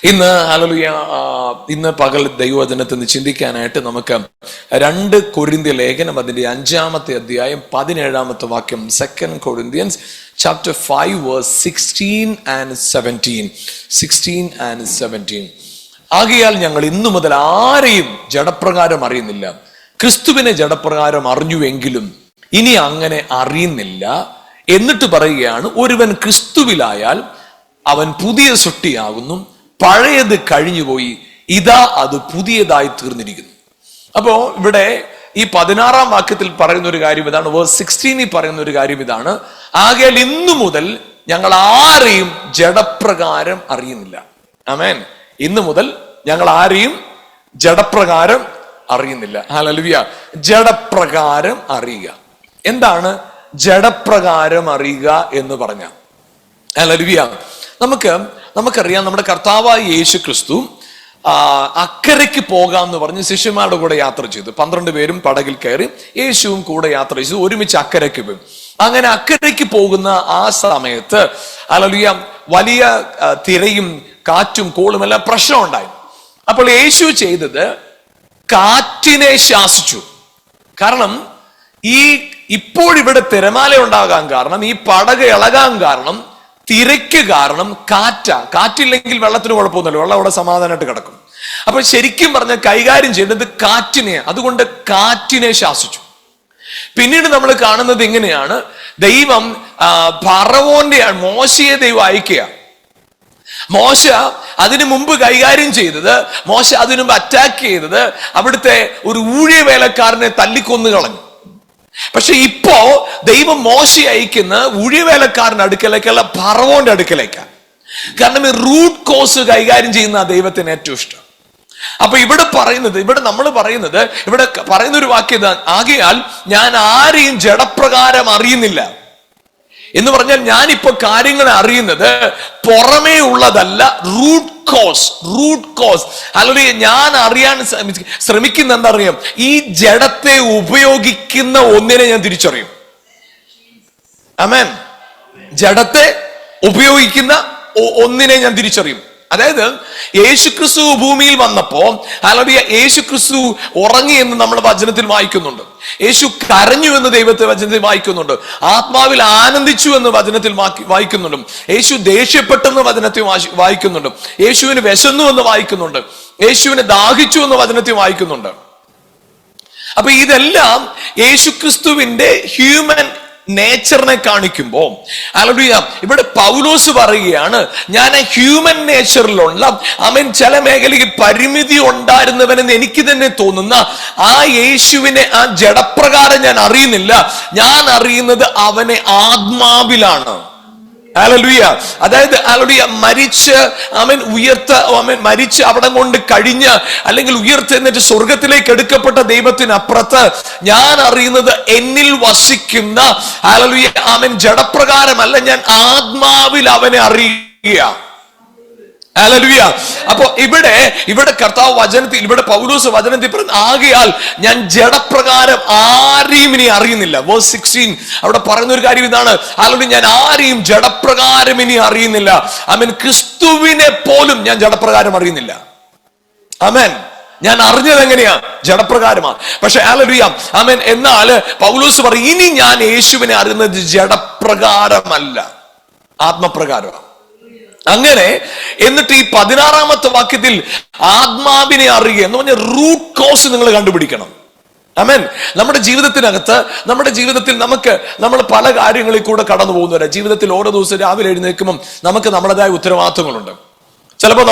ഇന്ന് പകൽ ദൈവവചനത്തിൽ നിന്ന് ചിന്തിക്കാനായിട്ട് നമുക്ക് 2 കൊരിന്ത്യ ലേഖനം അതിന്റെ 5-ാമത്തെ അധ്യായം 17-ാമത്തെ വാക്യം, 2 Corinthians chapter 5 verse 16 and 17. ആകയാൽ ഞങ്ങൾ ഇന്നു മുതൽ ആരെയും ജഡപ്രകാരം അറിയുന്നില്ല. ക്രിസ്തുവിനെ ജഡപ്രകാരം അറിഞ്ഞുവെങ്കിലും ഇനി അങ്ങനെ അറിയുന്നില്ല. എന്നിട്ട് പറയുകയാണ്, ഒരുവൻ ക്രിസ്തുവിലായാൽ അവൻ പുതിയ സൃഷ്ടിയാകുന്നു, പഴയത് കഴിഞ്ഞുപോയി, ഇതാ അത് പുതിയതായി തീർന്നിരിക്കുന്നു. അപ്പോ ഇവിടെ ഈ 16-ാം വാക്യത്തിൽ പറയുന്ന ഒരു കാര്യം ഇതാണ്, വേഴ്സ് 16 പറയുന്ന ഒരു കാര്യം ഇതാണ്, ആകയാൽ ഇന്നു മുതൽ ഞങ്ങൾ ആരെയും ജഡപ്രകാരം അറിയുന്നില്ല. ആമേൻ. ഇന്നു മുതൽ ഞങ്ങൾ ആരെയും ജഡപ്രകാരം അറിയുന്നില്ല. ഹല്ലേലൂയ. ജഡപ്രകാരം അറിയുക. എന്താണ് ജഡപ്രകാരം അറിയുക എന്ന് പറഞ്ഞാൽ? ഹല്ലേലൂയ. നമുക്കറിയാം, നമ്മുടെ കർത്താവായ യേശു ക്രിസ്തു അക്കരയ്ക്ക് പോകാമെന്ന് പറഞ്ഞ് ശിഷ്യന്മാരുടെ കൂടെ യാത്ര ചെയ്തു. 12 പേരും പടകിൽ കയറി യേശുവും കൂടെ യാത്ര ചെയ്തു, ഒരുമിച്ച് അക്കരയ്ക്ക് പോയി. അങ്ങനെ അക്കരയ്ക്ക് പോകുന്ന ആ സമയത്ത് ഹല്ലേലൂയ വലിയ തിരയും കാറ്റും കോളും എല്ലാം പ്രശ്നം ഉണ്ടായി. അപ്പോൾ യേശു ചെയ്തത് കാറ്റിനെ ശാസിച്ചു. കാരണം ഇപ്പോഴിവിടെ തിരമാല ഉണ്ടാകാൻ കാരണം, ഈ പടക് ഇളകാൻ കാരണം, തിരക്ക് കാരണം കാറ്റില്ലെങ്കിൽ വെള്ളത്തിന് കുഴപ്പമൊന്നുമില്ല, വെള്ളം അവിടെ സമാധാനമായിട്ട് കിടക്കും. അപ്പൊ ശരിക്കും പറഞ്ഞ കൈകാര്യം ചെയ്തത് കാറ്റിനെ, അതുകൊണ്ട് കാറ്റിനെ ശാസിച്ചു. പിന്നീട് നമ്മൾ കാണുന്നത് ഇങ്ങനെയാണ്, ദൈവം ഫറവോന്റെ മോശയെ ദൈവം അയക്കുക. മോശ അതിനു മുമ്പ് കൈകാര്യം ചെയ്തത്, മോശ അതിനു മുമ്പ് അറ്റാക്ക് ചെയ്തത് അവിടുത്തെ ഒരു ഊഴിയ വേലക്കാരനെ തല്ലിക്കൊന്നു കളഞ്ഞു. പക്ഷെ ഇപ്പോ ദൈവം മോശയെ അയക്കുന്ന ഊഴിയവേലക്കാരന്റെ അടുക്കലേക്കല്ല, ഫറവോന്റെ അടുക്കലേക്കാണ്. കാരണം ഈ റൂട്ട് കോസ് കൈകാര്യം ചെയ്യുന്ന ദൈവത്തിന് ഏറ്റവും ഇഷ്ടം. അപ്പൊ ഇവിടെ നമ്മൾ പറയുന്നത് ഒരു വാക്യം, ആകയാൽ ഞാൻ ആരെയും ജഡപ്രകാരം അറിയുന്നില്ല എന്ന് പറഞ്ഞാൽ, ഞാനിപ്പോ കാര്യങ്ങൾ അറിയുന്നത് പുറമേ ഉള്ളതല്ല, റൂട്ട് കോസ്. അല്ലെങ്കിൽ ഞാൻ അറിയാൻ ശ്രമിക്കുന്ന എന്തറിയാം, ഈ ജഡത്തെ ഉപയോഗിക്കുന്ന ഒന്നിനെ ഞാൻ തിരിച്ചറിയും. ആമേൻ. ജഡത്തെ ഉപയോഗിക്കുന്ന ഒന്നിനെ ഞാൻ തിരിച്ചറിയും. അതായത് യേശുക്രിസ്തു ഭൂമിയിൽ വന്നപ്പോ അല്ലെങ്കിൽ യേശുക്രിസ്തു ഉറങ്ങി എന്ന് നമ്മൾ വചനത്തിൽ വായിക്കുന്നുണ്ട്. യേശു കരഞ്ഞു എന്ന് ദൈവത്തെ വചനത്തിൽ വായിക്കുന്നുണ്ട്. ആത്മാവിൽ ആനന്ദിച്ചു എന്ന് വചനത്തിൽ വായിക്കുന്നുണ്ട്. യേശു ദേഷ്യപ്പെട്ടെന്ന് വചനത്തിൽ വായിക്കുന്നുണ്ട്. യേശുവിന് വിശന്നു എന്ന് വായിക്കുന്നുണ്ട്. യേശുവിന് ദാഹിച്ചു എന്ന് വചനത്തിൽ വായിക്കുന്നുണ്ട്. അപ്പൊ ഇതെല്ലാം യേശുക്രിസ്തുവിന്റെ ഹ്യൂമൻ നേച്ചറിനെ കാണിക്കുമ്പോ ഹല്ലേലൂയ, ഇവിടെ പൗലോസ് പറയുകയാണ്, ഞാൻ ഹ്യൂമൻ നേച്ചറിലുള്ള ചില മേഖലയിൽ പരിമിതി ഉണ്ടായിരുന്നവനെന്ന് എനിക്ക് തന്നെ തോന്നുന്ന ആ യേശുവിനെ ആ ജഡപ്രകാരം ഞാൻ അറിയുന്നില്ല. ഞാൻ അറിയുന്നത് അവനെ ആത്മാവിലാണ്. ഹല്ലേലൂയ. അതായത് ഹല്ലേലൂയ, മരിച്ച് അവിടെ കൊണ്ട് കഴിഞ്ഞ് അല്ലെങ്കിൽ ഉയർത്തെന്നിട്ട് സ്വർഗത്തിലേക്ക് എടുക്കപ്പെട്ട ദൈവത്തിനപ്പുറത്ത് ഞാൻ അറിയുന്നത് എന്നിൽ വസിക്കുന്ന ഹല്ലേലൂയ ജഡപ്രകാരമല്ല, ഞാൻ ആത്മാവിൽ അവനെ അറിയുക. ഹല്ലേലൂയ. അപ്പോ ഇവിടെ കർത്താവ് വചനത്തിൽ, ഇവിടെ പൗലോസ് വചനത്തിൽ പറയുന്ന, ആകയാൽ ഞാൻ ജഡപ്രകാരം ആരെയും ഇനി അറിയുന്നില്ല. വേഴ്സ് 16 അവിടെ പറയുന്ന ഒരു കാര്യം ഇതാണ്, ഹല്ലേലൂയ, ഞാൻ ആരെയും ജഡപ്രകാരം ഇനി അറിയുന്നില്ല. ക്രിസ്തുവിനെ പോലും ഞാൻ ജഡപ്രകാരം അറിയുന്നില്ല. ആമേൻ. ഞാൻ അറിഞ്ഞത് എങ്ങനെയാ? ജഡപ്രകാരമാണ്. പക്ഷെ ഹല്ലേലൂയ, ആമേൻ. എന്നാൽ പൗലോസ് പറയും, ഇനി ഞാൻ യേശുവിനെ അറിയുന്നത് ജഡപ്രകാരമല്ല, ആത്മപ്രകാരമാണ്. അങ്ങനെ എന്നിട്ട് ഈ 16-ാമത്തെ വാക്യത്തിൽ ആത്മാവിനെ അറിയുക എന്ന് പറഞ്ഞ റൂട്ട് കോസ് നിങ്ങൾ കണ്ടുപിടിക്കണം. ആമേൻ. നമ്മുടെ ജീവിതത്തിൽ നമ്മൾ പല കാര്യങ്ങളിൽ കൂടെ കടന്നു പോകുന്നവരാ. ജീവിതത്തിൽ ഓരോ ദിവസവും രാവിലെ എഴുന്നേൽക്കുമ്പോൾ നമുക്ക് നമ്മുടേതായ ഉത്തരവാദിത്തങ്ങളുണ്ട്. ചിലപ്പോൾ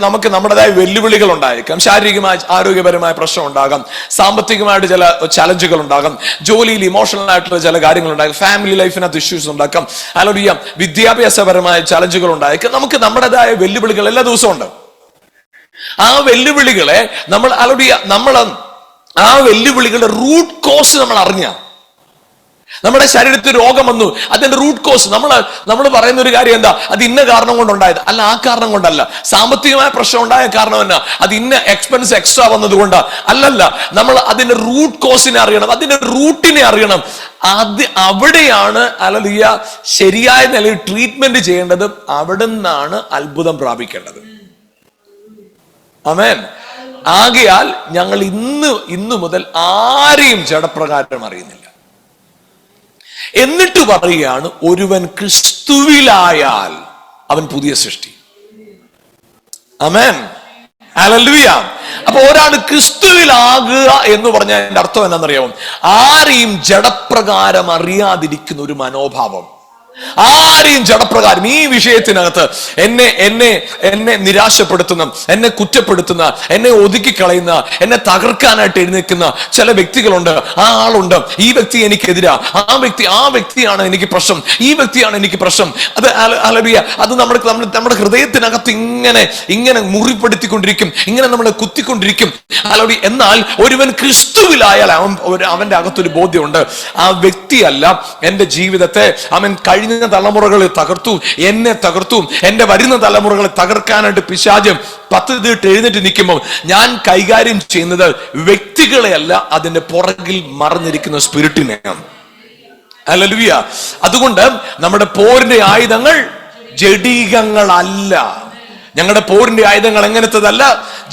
നമുക്ക് നമ്മുടേതായ വെല്ലുവിളികൾ ഉണ്ടായേക്കാം. ശാരീരികമായ ആരോഗ്യപരമായ പ്രശ്നം ഉണ്ടാകാം, സാമ്പത്തികമായിട്ട് ചില ചലഞ്ചുകൾ ഉണ്ടാകാം, ജോലിയിൽ ഇമോഷണൽ ആയിട്ടുള്ള ചില കാര്യങ്ങൾ ഉണ്ടാകും, ഫാമിലി ലൈഫിനകത്ത് ഇഷ്യൂസ് ഉണ്ടാക്കാം, അല്ലെങ്കിൽ വിദ്യാഭ്യാസപരമായ ചലഞ്ചുകൾ ഉണ്ടായേക്കാം. നമുക്ക് നമ്മുടേതായ വെല്ലുവിളികൾ എല്ലാ ദിവസവും ഉണ്ട്. ആ വെല്ലുവിളികളെ നമ്മൾ ആ വെല്ലുവിളികളുടെ റൂട്ട് കോസ് നമ്മൾ അറിഞ്ഞ, നമ്മുടെ ശരീരത്തിൽ രോഗം വന്നു, അതിന്റെ റൂട്ട് കോസ് നമ്മൾ പറയുന്ന ഒരു കാര്യം എന്താ, അത് ഇന്ന കാരണം കൊണ്ടുണ്ടായത് അല്ല, ആ കാരണം കൊണ്ടല്ല. സാമ്പത്തികമായ പ്രശ്നം ഉണ്ടായ കാരണം എന്നാ, അത് ഇന്ന എക്സ്പെൻസ് എക്സ്ട്രാ വന്നത് കൊണ്ടാ അല്ലല്ല. നമ്മൾ അതിന്റെ റൂട്ട് കോസിനെ അറിയണം, അതിന്റെ റൂട്ടിനെ അറിയണം. അവിടെയാണ് ശരിയായ നിലയിൽ ട്രീറ്റ്മെന്റ് ചെയ്യേണ്ടത്. അവിടെ നിന്നാണ് അത്ഭുതം പ്രാപിക്കേണ്ടത്. ആമേൻ. ആകയാൽ ഞങ്ങൾ ഇന്നു മുതൽ ആരെയും ജഡപ്രകാരം അറിയുന്നില്ല. എന്നിട്ട് പറയുകയാണ്, ഒരുവൻ ക്രിസ്തുവിലായാൽ അവൻ പുതിയ സൃഷ്ടി. ആമേൻ, ഹല്ലേലൂയ. അപ്പൊ ഒരാൾ ക്രിസ്തുവിലാകുക എന്ന് പറഞ്ഞാൽ അതിന്റെ അർത്ഥം എന്താണെന്നറിയാമോ? ആരെയും ജഡപ്രകാരം അറിയാതിരിക്കുന്ന ഒരു മനോഭാവം. ആരെയും ജഡപ്രകാരം ഈ വിഷയത്തിനകത്ത് എന്നെ നിരാശപ്പെടുത്തുന്ന, എന്നെ കുറ്റപ്പെടുത്തുന്ന, എന്നെ ഒതുക്കിക്കളയുന്ന, എന്നെ തകർക്കാനായിട്ട് എഴുന്നേൽക്കുന്ന ചില വ്യക്തികളുണ്ട്. ആ ആളുണ്ട്, ഈ വ്യക്തി എനിക്കെതിരാ, ആ വ്യക്തിയാണ് എനിക്ക് പ്രശ്നം, ഈ വ്യക്തിയാണ് എനിക്ക് പ്രശ്നം. അത് ഹല്ലേലൂയ, അത് നമ്മുടെ ഹൃദയത്തിനകത്ത് ഇങ്ങനെ മുറിപ്പെടുത്തിക്കൊണ്ടിരിക്കും, ഇങ്ങനെ നമ്മളെ കുത്തിക്കൊണ്ടിരിക്കും. ഹല്ലേലൂയ. എന്നാൽ ഒരുവൻ ക്രിസ്തുവിലായാൽ അവന്റെ അകത്തൊരു ബോധ്യമുണ്ട്, ആ വ്യക്തിയല്ല എന്റെ ജീവിതത്തെ അവൻ കഴിഞ്ഞ തലമുറകളെ തകർത്തു, എന്നെ തകർത്തു, എന്റെ വരുന്ന തലമുറകളെ തകർക്കാനായിട്ട് പിശാച് പദ്ധതിയിട്ട് എഴുന്നേറ്റ് നിൽക്കുമ്പോൾ ഞാൻ കൈകാര്യം ചെയ്യുന്നത് വ്യക്തികളെ അല്ല, അതിന്റെ പുറകിൽ മറഞ്ഞിരിക്കുന്ന സ്പിരിറ്റിനെയാണ്. ഹല്ലേലൂയ. അതുകൊണ്ട് നമ്മുടെ പോരിന്റെ ആയുധങ്ങൾ ജഡീകങ്ങളല്ല. ഞങ്ങളുടെ പോരിന്റെ ആയുധങ്ങൾ എങ്ങനത്തതല്ല?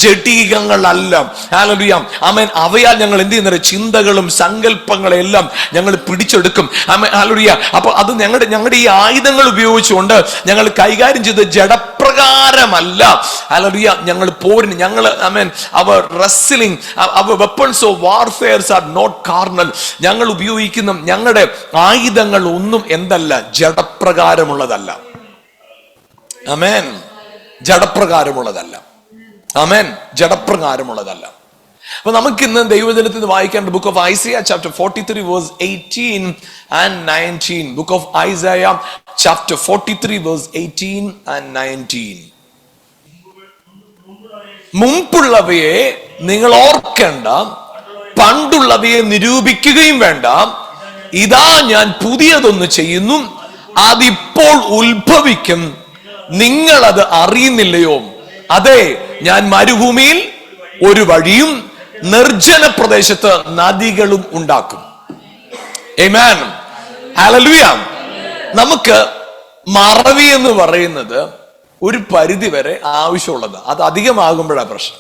ജഡീകങ്ങളല്ല. ഹല്ലേലൂയ, ആമേൻ. അവയാൽ ഞങ്ങൾ എന്ത് ചെയ്യുന്നത്? ചിന്തകളും സങ്കല്പങ്ങളെല്ലാം ഞങ്ങൾ പിടിച്ചെടുക്കും. ആമേൻ, ഹല്ലേലൂയ. അപ്പൊ അത് ഞങ്ങളുടെ ഈ ആയുധങ്ങൾ ഉപയോഗിച്ചുകൊണ്ട് ഞങ്ങൾ കൈകാര്യം ചെയ്ത് ജഡപ്രകാരമല്ല. ഹല്ലേലൂയ. ആമേൻ, our wrestling, our weapons of warfares are not carnal. ഞങ്ങൾ ഉപയോഗിക്കുന്ന ഞങ്ങളുടെ ആയുധങ്ങൾ ഒന്നും എന്തല്ല? ജഡപ്രകാരമുള്ളതല്ല. ആമേൻ, ജഡപ്രകാരമുള്ളതല്ല. ആമേൻ, ജഡപ്രകാരമുള്ളതല്ല. അപ്പൊ നമുക്ക് ഇന്ന് ദൈവജനത്തിൽ നിന്ന് വായിക്കേണ്ട book of Isaiah chapter 43 verse 18 and 19. Book of Isaiah chapter 43 verse 18 and 19. മുമ്പുള്ളവയെ നിങ്ങൾ ഓർക്കേണ്ട, പണ്ടുള്ളവയെ നിരൂപിക്കുകയും വേണ്ട. ഇതാ ഞാൻ പുതിയതൊന്ന് ചെയ്യുന്നു, അതിപ്പോൾ ഉത്ഭവിക്കും, നിങ്ങൾ അത് അറിയുന്നില്ലയോ? അതെ, ഞാൻ മരുഭൂമിയിൽ ഒരു വഴിയും നിർജ്ജന പ്രദേശത്ത് നദികളും ഉണ്ടാക്കും. ആമേൻ, ഹല്ലേലൂയ. നമുക്ക് മറവി എന്ന് പറയുന്നത് ഒരു പരിധി വരെ ആവശ്യമുള്ളത്, അത് അധികമാകുമ്പോഴാണ് പ്രശ്നം.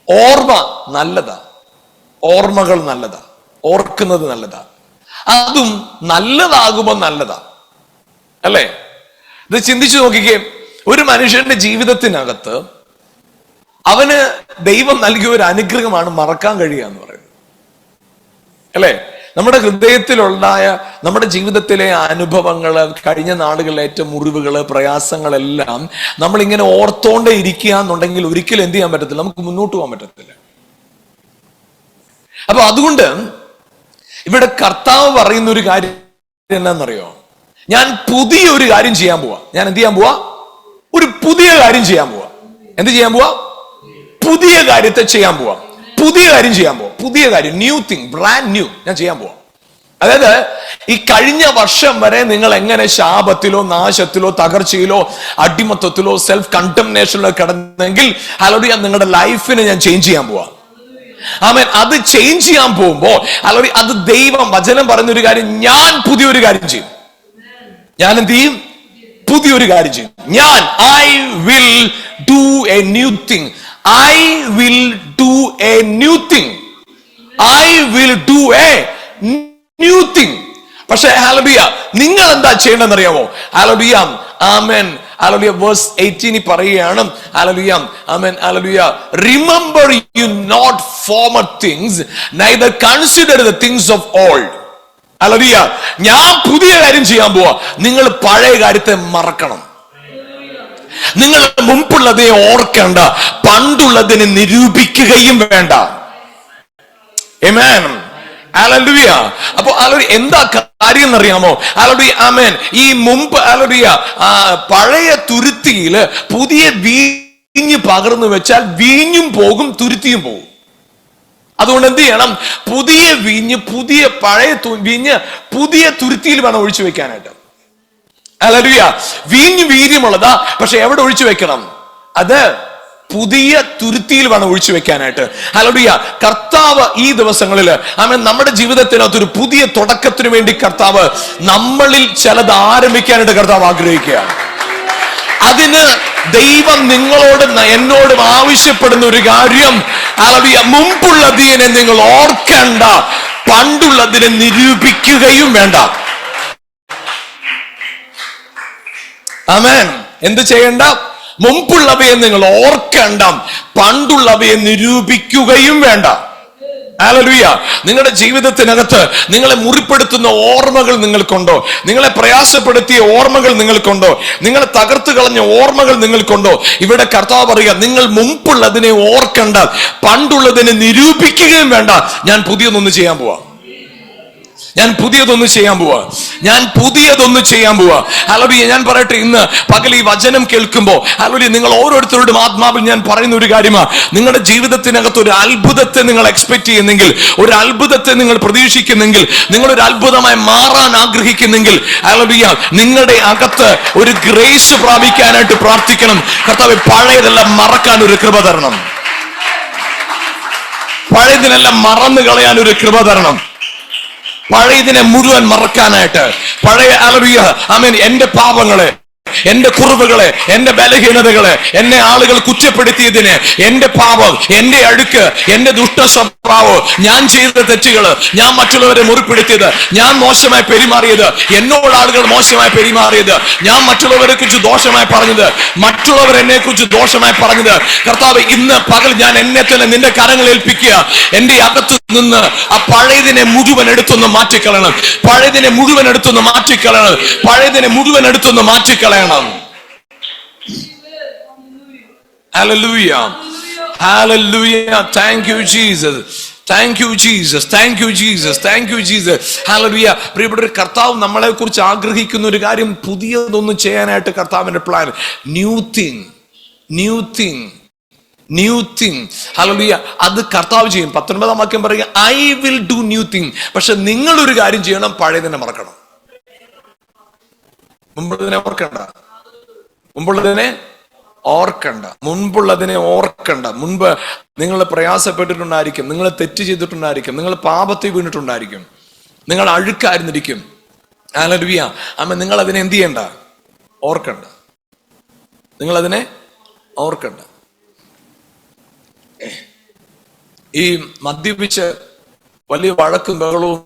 ഓർമ്മ നല്ലതാ, ഓർമ്മകൾ നല്ലതാ, ഓർക്കുന്നത് നല്ലതാ, അതും നല്ലതാകുമ്പോ നല്ലതാ, അല്ലേ? ഇത് ചിന്തിച്ചു നോക്കിക്കേ. ഒരു മനുഷ്യന്റെ ജീവിതത്തിനകത്ത് അവന് ദൈവം നൽകിയ ഒരു അനുഗ്രഹമാണ് മറക്കാൻ കഴിയുക എന്ന് പറയുന്നത്, അല്ലേ? നമ്മുടെ ഹൃദയത്തിലുണ്ടായ നമ്മുടെ ജീവിതത്തിലെ അനുഭവങ്ങള്, കഴിഞ്ഞ നാളുകളിലെ ഏറ്റവും മുറിവുകള്, പ്രയാസങ്ങളെല്ലാം നമ്മളിങ്ങനെ ഓർത്തോണ്ടേ ഇരിക്കുക എന്നുണ്ടെങ്കിൽ ഒരിക്കലും എന്ത് ചെയ്യാൻ പറ്റത്തില്ല, നമുക്ക് മുന്നോട്ട് പോകാൻ പറ്റത്തില്ല. അപ്പൊ അതുകൊണ്ട് ഇവിടെ കർത്താവ് പറയുന്ന ഒരു കാര്യം എന്നാന്നറിയോ? ഞാൻ പുതിയൊരു കാര്യം ചെയ്യാൻ പോവാ. ഞാൻ എന്ത് ചെയ്യാൻ പോവാ? ഒരു പുതിയ കാര്യം ചെയ്യാൻ പോവാ. എന്ത് ചെയ്യാൻ പോവാ? പുതിയ കാര്യത്തെ ചെയ്യാൻ പോവാ. പുതിയ കാര്യം ചെയ്യാൻ പോവാ. പുതിയ കാര്യം, ന്യൂ തിങ്, ബ്രാൻഡ് ന്യൂ ഞാൻ ചെയ്യാൻ പോവാ. അതായത് ഈ കഴിഞ്ഞ വർഷം വരെ നിങ്ങൾ എങ്ങനെ ശാപത്തിലോ നാശത്തിലോ തകർച്ചയിലോ അടിമത്തത്തിലോ സെൽഫ് കണ്ടംനേഷനിലോ കിടന്നെങ്കിൽ, ഹല്ലേലൂയ, നിങ്ങളുടെ ലൈഫിനെ ഞാൻ ചേഞ്ച് ചെയ്യാൻ പോവാ. ആമേൻ. അത് ചേഞ്ച് ചെയ്യാൻ പോകുമ്പോ ഹല്ലേലൂയ, അത് ദൈവം വചനം പറയുന്ന ഒരു കാര്യം, ഞാൻ പുതിയൊരു കാര്യം ചെയ്യും. ഞാൻ എന്ത് ചെയ്യും? പുതിയൊരു കാര്യം ചെയ്യും. ഞാൻ I will do A new thing. I will do A new thing. I will do A new thing. പക്ഷെ ഹല്ലേലൂയ, നിങ്ങൾ എന്താ ചെയ്യേണ്ടതെന്ന് അറിയാമോ? ഹല്ലേലൂയ, ആമേൻ, ഹല്ലേലൂയ. വേഴ്സ് 18 പറയുകയാണ്, hallelujah, amen, hallelujah. Remember you not former things, neither consider the things of old. Hallelujah. ഞാൻ പുതിയ കാര്യം ചെയ്യാൻ പോവാ. നിങ്ങൾ പഴയ കാര്യത്തെ മറക്കണം. നിങ്ങൾ മുമ്പുള്ളതേ ഓർക്കേണ്ട, പണ്ടുള്ളതിനെ നിരൂപിക്കുകയും വേണ്ട. ആമേൻ, ഹല്ലേലൂയ. അപ്പൊ ഹല്ലേലൂയ, എന്താ കാര്യം എന്നറിയാമോ? ഹല്ലേലൂയ, ആമേൻ. ഈ മുമ്പ് ഹല്ലേലൂയ പഴയ തുരുത്തിയിൽ പുതിയ വീഞ്ഞ് പകർന്നു വെച്ചാൽ വീഞ്ഞും പോകും, തുരുത്തിയും പോകും. അതുകൊണ്ട് എന്ത് ചെയ്യണം? പുതിയ വീഞ്ഞ്, പഴയ വീഞ്ഞ് പുതിയ തുരുത്തിയിൽ വേണം ഒഴിച്ചു വെക്കാനായിട്ട്. ഹല്ലേലൂയ. വീഞ്ഞ് വീര്യമുള്ളതാ, പക്ഷെ എവിടെ ഒഴിച്ചു വെക്കണം? അത് പുതിയ തുരുത്തിയിൽ വേണം ഒഴിച്ചു വെക്കാനായിട്ട്. ഹല്ലേലൂയ. കർത്താവ് ഈ ദിവസങ്ങളിൽ ആമേൻ, നമ്മുടെ ജീവിതത്തിനകത്ത് ഒരു പുതിയ തുടക്കത്തിന് വേണ്ടി കർത്താവ് നമ്മളിൽ ചിലത് ആരംഭിക്കാനായിട്ട് കർത്താവ് ആഗ്രഹിക്കുകയാണ്. അതിന് ദൈവം നിങ്ങളോടും എന്നോടും ആവശ്യപ്പെടുന്ന ഒരു കാര്യം, മുമ്പുള്ളതിനെ നിങ്ങൾ ഓർക്കണ്ട, പണ്ടുള്ളതിനെ നിരൂപിക്കുകയും വേണ്ട. ആമേൻ. എന്ത് ചെയ്യണ്ട? മുമ്പുള്ളവയെ നിങ്ങൾ ഓർക്കണ്ട, പണ്ടുള്ളവയെ നിരൂപിക്കുകയും വേണ്ട. ഹല്ലേലൂയ. നിങ്ങളുടെ ജീവിതത്തിനകത്ത് നിങ്ങളെ മുറിപ്പെടുത്തുന്ന ഓർമ്മകൾ നിങ്ങൾക്കുണ്ടോ? നിങ്ങളെ പ്രയാസപ്പെടുത്തിയ ഓർമ്മകൾ നിങ്ങൾക്കുണ്ടോ? നിങ്ങളെ തകർത്ത് കളഞ്ഞ ഓർമ്മകൾ നിങ്ങൾക്കുണ്ടോ? ഇവിടെ കർത്താവ് പറയുക, നിങ്ങൾ മുമ്പുള്ളതിനെ ഓർക്കണ്ട, പണ്ടുള്ളതിനെ നിരൂപിക്കുകയും വേണ്ട. ഞാൻ പുതിയതൊന്ന് ചെയ്യാൻ പോവാ. ഞാൻ പുതിയതൊന്ന് ചെയ്യാൻ പോവാ. ഞാൻ പുതിയതൊന്ന് ചെയ്യാൻ പോവാ. ഹല്ലേലൂയ. ഞാൻ പറയട്ടെ, ഇന്ന് പകൽ ഈ വചനം കേൾക്കുമ്പോൾ ഹല്ലേലൂയ, നിങ്ങൾ ഓരോരുത്തരോടും ആത്മാവിൽ ഞാൻ പറയുന്ന ഒരു കാര്യമാണ്, നിങ്ങളുടെ ജീവിതത്തിനകത്ത് ഒരു അത്ഭുതത്തെ നിങ്ങൾ എക്സ്പെക്ട് ചെയ്യുന്നെങ്കിൽ, ഒരു അത്ഭുതത്തെ നിങ്ങൾ പ്രതീക്ഷിക്കുന്നെങ്കിൽ, നിങ്ങളൊരു അത്ഭുതമായി മാറാൻ ആഗ്രഹിക്കുന്നെങ്കിൽ, ഹല്ലേലൂയ, നിങ്ങളുടെ അകത്ത് ഒരു ഗ്രേസ് പ്രാപിക്കാനായിട്ട് പ്രാർത്ഥിക്കണം. കർത്താവേ, പഴയതെല്ലാം മറക്കാൻ ഒരു കൃപ തരണം. പഴയതിനെല്ലാം മറന്നു കളയാൻ ഒരു കൃപ തരണം. പഴയതിനെ മുഴുവൻ മറക്കാനായിട്ട്, പഴയ ഹല്ലേലൂയ ആമേൻ, എന്റെ പാപങ്ങളെ, എന്റെ കുറവുകളെ, എന്റെ ബലഹീനതകളെ, എന്നെ ആളുകൾ കുറ്റപ്പെടുത്തിയതിന്, എന്റെ പാപം, എന്റെ അഴുക്ക്, എന്റെ ദുഷ്ട സ്വഭാവം, ഞാൻ ചെയ്ത തെറ്റുകൾ, ഞാൻ മറ്റുള്ളവരെ മുറിപ്പെടുത്തിയത്, ഞാൻ മോശമായി പെരുമാറിയത്, എന്നോട് ആളുകൾ മോശമായി പെരുമാറിയത്, ഞാൻ മറ്റുള്ളവരെ കുറിച്ച് ദോഷമായി പറഞ്ഞത്, മറ്റുള്ളവർ എന്നെ കുറിച്ച് ദോഷമായി പറഞ്ഞത്, കർത്താവ്, ഇന്ന് പകൽ ഞാൻ എന്നെ തന്നെ നിന്റെ കരങ്ങൾ ഏൽപ്പിക്കുക. എന്റെ അകത്ത് നിന്ന് ആ പഴയതിനെ മുഴുവൻ എടുത്തൊന്ന് മാറ്റിക്കളയണം. പഴയതിനെ മുഴുവൻ എടുത്തൊന്ന് മാറ്റിക്കളയണം. പഴയതിനെ മുഴുവൻ എടുത്തൊന്ന് മാറ്റിക്കളയണം. Hallelujah. Hallelujah. Thank you, Jesus. Thank you, Jesus. Thank you, Jesus. Thank you, Jesus. Hallelujah. പ്രിയപ്പെട്ട കർത്താവ് നമ്മളെ കുറിച്ച് ആഗ്രഹിക്കുന്ന ഒരു കാര്യം, പുതിയതൊന്നും ചെയ്യാനായിട്ട് കർത്താവിന്റെ plan. New thing, new thing, new thing. Hallelujah. അത് കർത്താവ് ചെയ്യും. 19-ാം വാക്യം പറയുക, I will do new thing. പക്ഷെ നിങ്ങൾ ഒരു കാര്യം ചെയ്യണം, പഴയതിനെ മറക്കണം. മുമ്പുള്ളതിനെ ഓർക്കണ്ട. മുമ്പുള്ളതിനെ ഓർക്കണ്ട. മുൻപുള്ളതിനെ ഓർക്കണ്ട. മുൻപ് നിങ്ങൾ പ്രയാസപ്പെട്ടിട്ടുണ്ടായിരിക്കും, നിങ്ങൾ തെറ്റ് ചെയ്തിട്ടുണ്ടായിരിക്കും, നിങ്ങൾ പാപത്തിൽ വീണിട്ടുണ്ടായിരിക്കും, നിങ്ങൾ അഴുക്കായിരുന്നിരിക്കും. ഹല്ലേലൂയ. ആമേൻ. നിങ്ങൾ അതിനെ എന്ത് ചെയ്യണ്ട? ഓർക്കണ്ട. നിങ്ങൾ അതിനെ ഓർക്കണ്ട. ഈ മദ്യപിച്ച് വലിയ വഴക്കും ബഹളവും,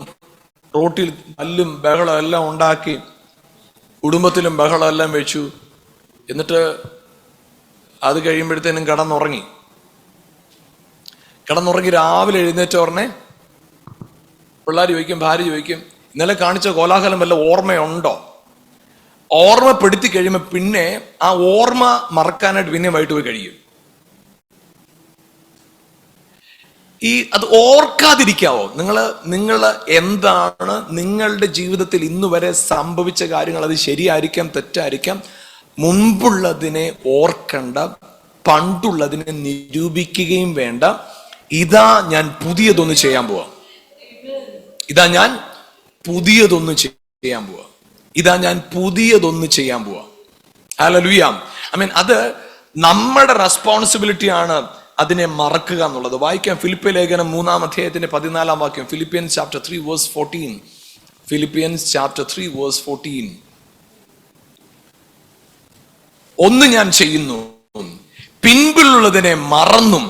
റോട്ടിൽ തല്ലും ബഹളം എല്ലാം ഉണ്ടാക്കി, കുടുംബത്തിലും ബഹളം എല്ലാം വെച്ചു, എന്നിട്ട് അത് കഴിയുമ്പോഴത്തേനും കിടന്നുറങ്ങി രാവിലെ എഴുന്നേറ്റ ഉടനെ പിള്ളേർ ചോദിക്കും, ഭാര്യ ചോദിക്കും, ഇന്നലെ കാണിച്ച കോലാഹലം വല്ല ഓർമ്മയുണ്ടോ? ഓർമ്മപ്പെടുത്തി കഴിയുമ്പോൾ പിന്നെ ആ ഓർമ്മ മറക്കാനായിട്ട് പിന്നെ വൈകിട്ട് പോയി കഴിയും. അത് ഓർക്കാതിരിക്കാവോ? നിങ്ങൾ എന്താണ് നിങ്ങളുടെ ജീവിതത്തിൽ ഇന്ന് വരെ സംഭവിച്ച കാര്യങ്ങൾ, അത് ശരിയായിരിക്കാം, തെറ്റായിരിക്കാം. മുൻപുള്ളതിനെ ഓർക്കണ്ട, പണ്ടുള്ളതിനെ നിരൂപിക്കുകയും വേണ്ട. ഇതാ ഞാൻ പുതിയതൊന്ന് ചെയ്യാൻ പോവാ. ഇതാ ഞാൻ പുതിയതൊന്ന് ചെയ്യാൻ പോവാ. ഇതാ ഞാൻ പുതിയതൊന്ന് ചെയ്യാൻ പോവാ. ഹല്ലേലൂയ. അത് നമ്മുടെ റെസ്പോൺസിബിലിറ്റി ആണ് അതിനെ മറക്കുക എന്നുള്ളത്. വായിക്കാം ഫിലിപ്പിയ ലേഖനം 3-ാം അധ്യായത്തിന്റെ 14-ാം വാക്യം. Philippians chapter 3 verse 14. Philippians chapter 3 verse 14. ഒന്ന് ഞാൻ ചെയ്യുന്നു, പിൻപിലുള്ളതിനെ മറന്നും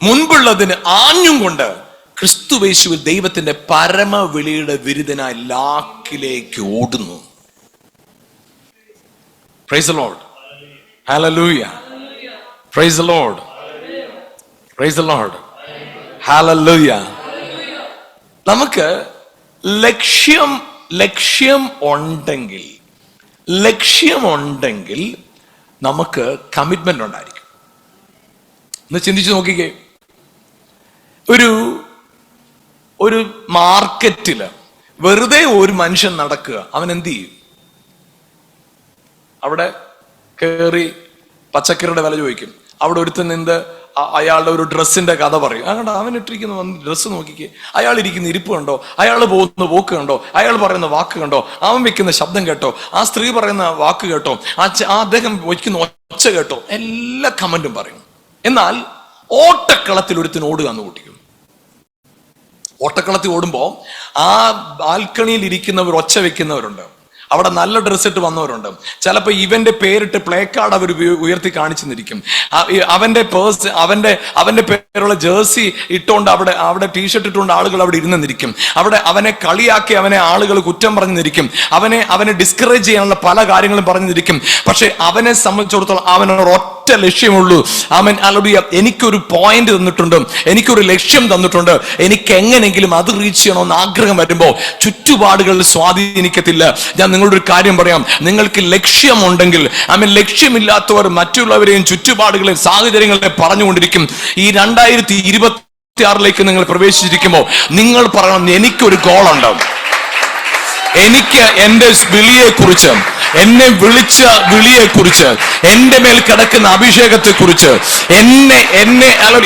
മുൻപുള്ളതിന് ആഞ്ഞും കൊണ്ട് ക്രിസ്തുയേശുവിൽ ദൈവത്തിന്റെ പരമവിളിയുടെ വിരുദ്ധനായി ലാക്കിലേക്ക് ഓടുന്നു. Praise the Lord. Hallelujah. Praise the Lord. Praise the Lord. Hallelujah. നമുക്ക് ലക്ഷ്യമുണ്ടെങ്കിൽ നമുക്ക് കമ്മിറ്റ്മെന്റ് ഉണ്ടായിരിക്കും. ഒന്ന് ചിന്തിച്ചു നോക്കിക്കേ. ഒരു മാർക്കറ്റില് വെറുതെ ഒരു മനുഷ്യൻ നടക്കുക, അവൻ എന്ത് ചെയ്യും? അവിടെ കയറി പച്ചക്കറിയുടെ വില ചോദിക്കും. അവിടെ ഒരുത്തൻ നിന്ന് അയാളുടെ ഒരു ഡ്രസ്സിന്റെ കഥ പറയും. അതുകൊണ്ട് അവൻ ഇട്ടിരിക്കുന്ന ഡ്രസ്സ് നോക്കിക്കേ, അയാൾ ഇരിക്കുന്ന ഇരിപ്പ് കണ്ടോ, അയാൾ പോകുന്ന പോക്ക് കണ്ടോ, അയാൾ പറയുന്ന വാക്ക് കണ്ടോ, അവൻ വെക്കുന്ന ശബ്ദം കേട്ടോ, ആ സ്ത്രീ പറയുന്ന വാക്ക് കേട്ടോ, അദ്ദേഹം വയ്ക്കുന്ന ഒച്ച കേട്ടോ, എല്ലാ കമന്റും പറയും. എന്നാൽ ഓട്ടക്കളത്തിൽ ഒരുത്തിന് ഓടുക എന്ന് കൂട്ടിക്കും. ഓട്ടക്കളത്തിൽ ഓടുമ്പോ ആ ബാൽക്കണിയിൽ ഇരിക്കുന്നവർ ഒച്ച വെക്കുന്നവരുണ്ട്, അവിടെ നല്ല ഡ്രസ് ഇട്ട് വന്നവരുണ്ട്. ചിലപ്പോൾ ഇവന്റെ പേരിട്ട് പ്ലേ കാർഡ് അവർ ഉയർത്തി കാണിച്ചു നിന്നിരിക്കും. അവന്റെ പേഴ്സ്, അവന്റെ പേരുള്ള ജേഴ്സി ഇട്ടുകൊണ്ട് അവിടെ ടീഷർട്ട് ഇട്ടുകൊണ്ട് ആളുകൾ അവിടെ ഇരുന്നിരിക്കും. അവിടെ അവനെ കളിയാക്കി അവനെ ആളുകൾ കുറ്റം പറഞ്ഞു നിന്നിരിക്കും. അവനെ ഡിസ്കറേജ് ചെയ്യാനുള്ള പല കാര്യങ്ങളും പറഞ്ഞിരിക്കും. പക്ഷെ അവനെ സംബന്ധിച്ചിടത്തോളം അവനൊരു ഒറ്റ ലക്ഷ്യമുള്ളൂ. അവൻ ഹല്ലേലൂയ, എനിക്കൊരു പോയിന്റ് തന്നിട്ടുണ്ട്, എനിക്കൊരു ലക്ഷ്യം തന്നിട്ടുണ്ട്, എനിക്ക് എങ്ങനെയെങ്കിലും അത് റീച്ച് ചെയ്യണമെന്ന് ആഗ്രഹം വരുമ്പോൾ ചുറ്റുപാടുകളിൽ സ്വാധീനിക്കത്തില്ല. ഞാൻ നിങ്ങളോട് ഒരു കാര്യം പറയാം, നിങ്ങൾക്ക് ലക്ഷ്യമുണ്ടെങ്കിൽ ലക്ഷ്യമില്ലാത്തവർ മറ്റുള്ളവരെയും ചുറ്റുപാടുകളെ സാഹചര്യങ്ങളെ പറഞ്ഞുകൊണ്ടിരിക്കും. ഈ 2026 നിങ്ങൾ പ്രവേശിച്ചിരിക്കുമ്പോൾ നിങ്ങൾ പറയണം, എനിക്കൊരു ഗോളുണ്ട്, എനിക്ക് എന്റെ വിളിയെക്കുറിച്ച്, എന്നെ വിളിച്ച വിളിയെക്കുറിച്ച്, എന്റെ മേൽ കിടക്കുന്ന അഭിഷേകത്തെക്കുറിച്ച്,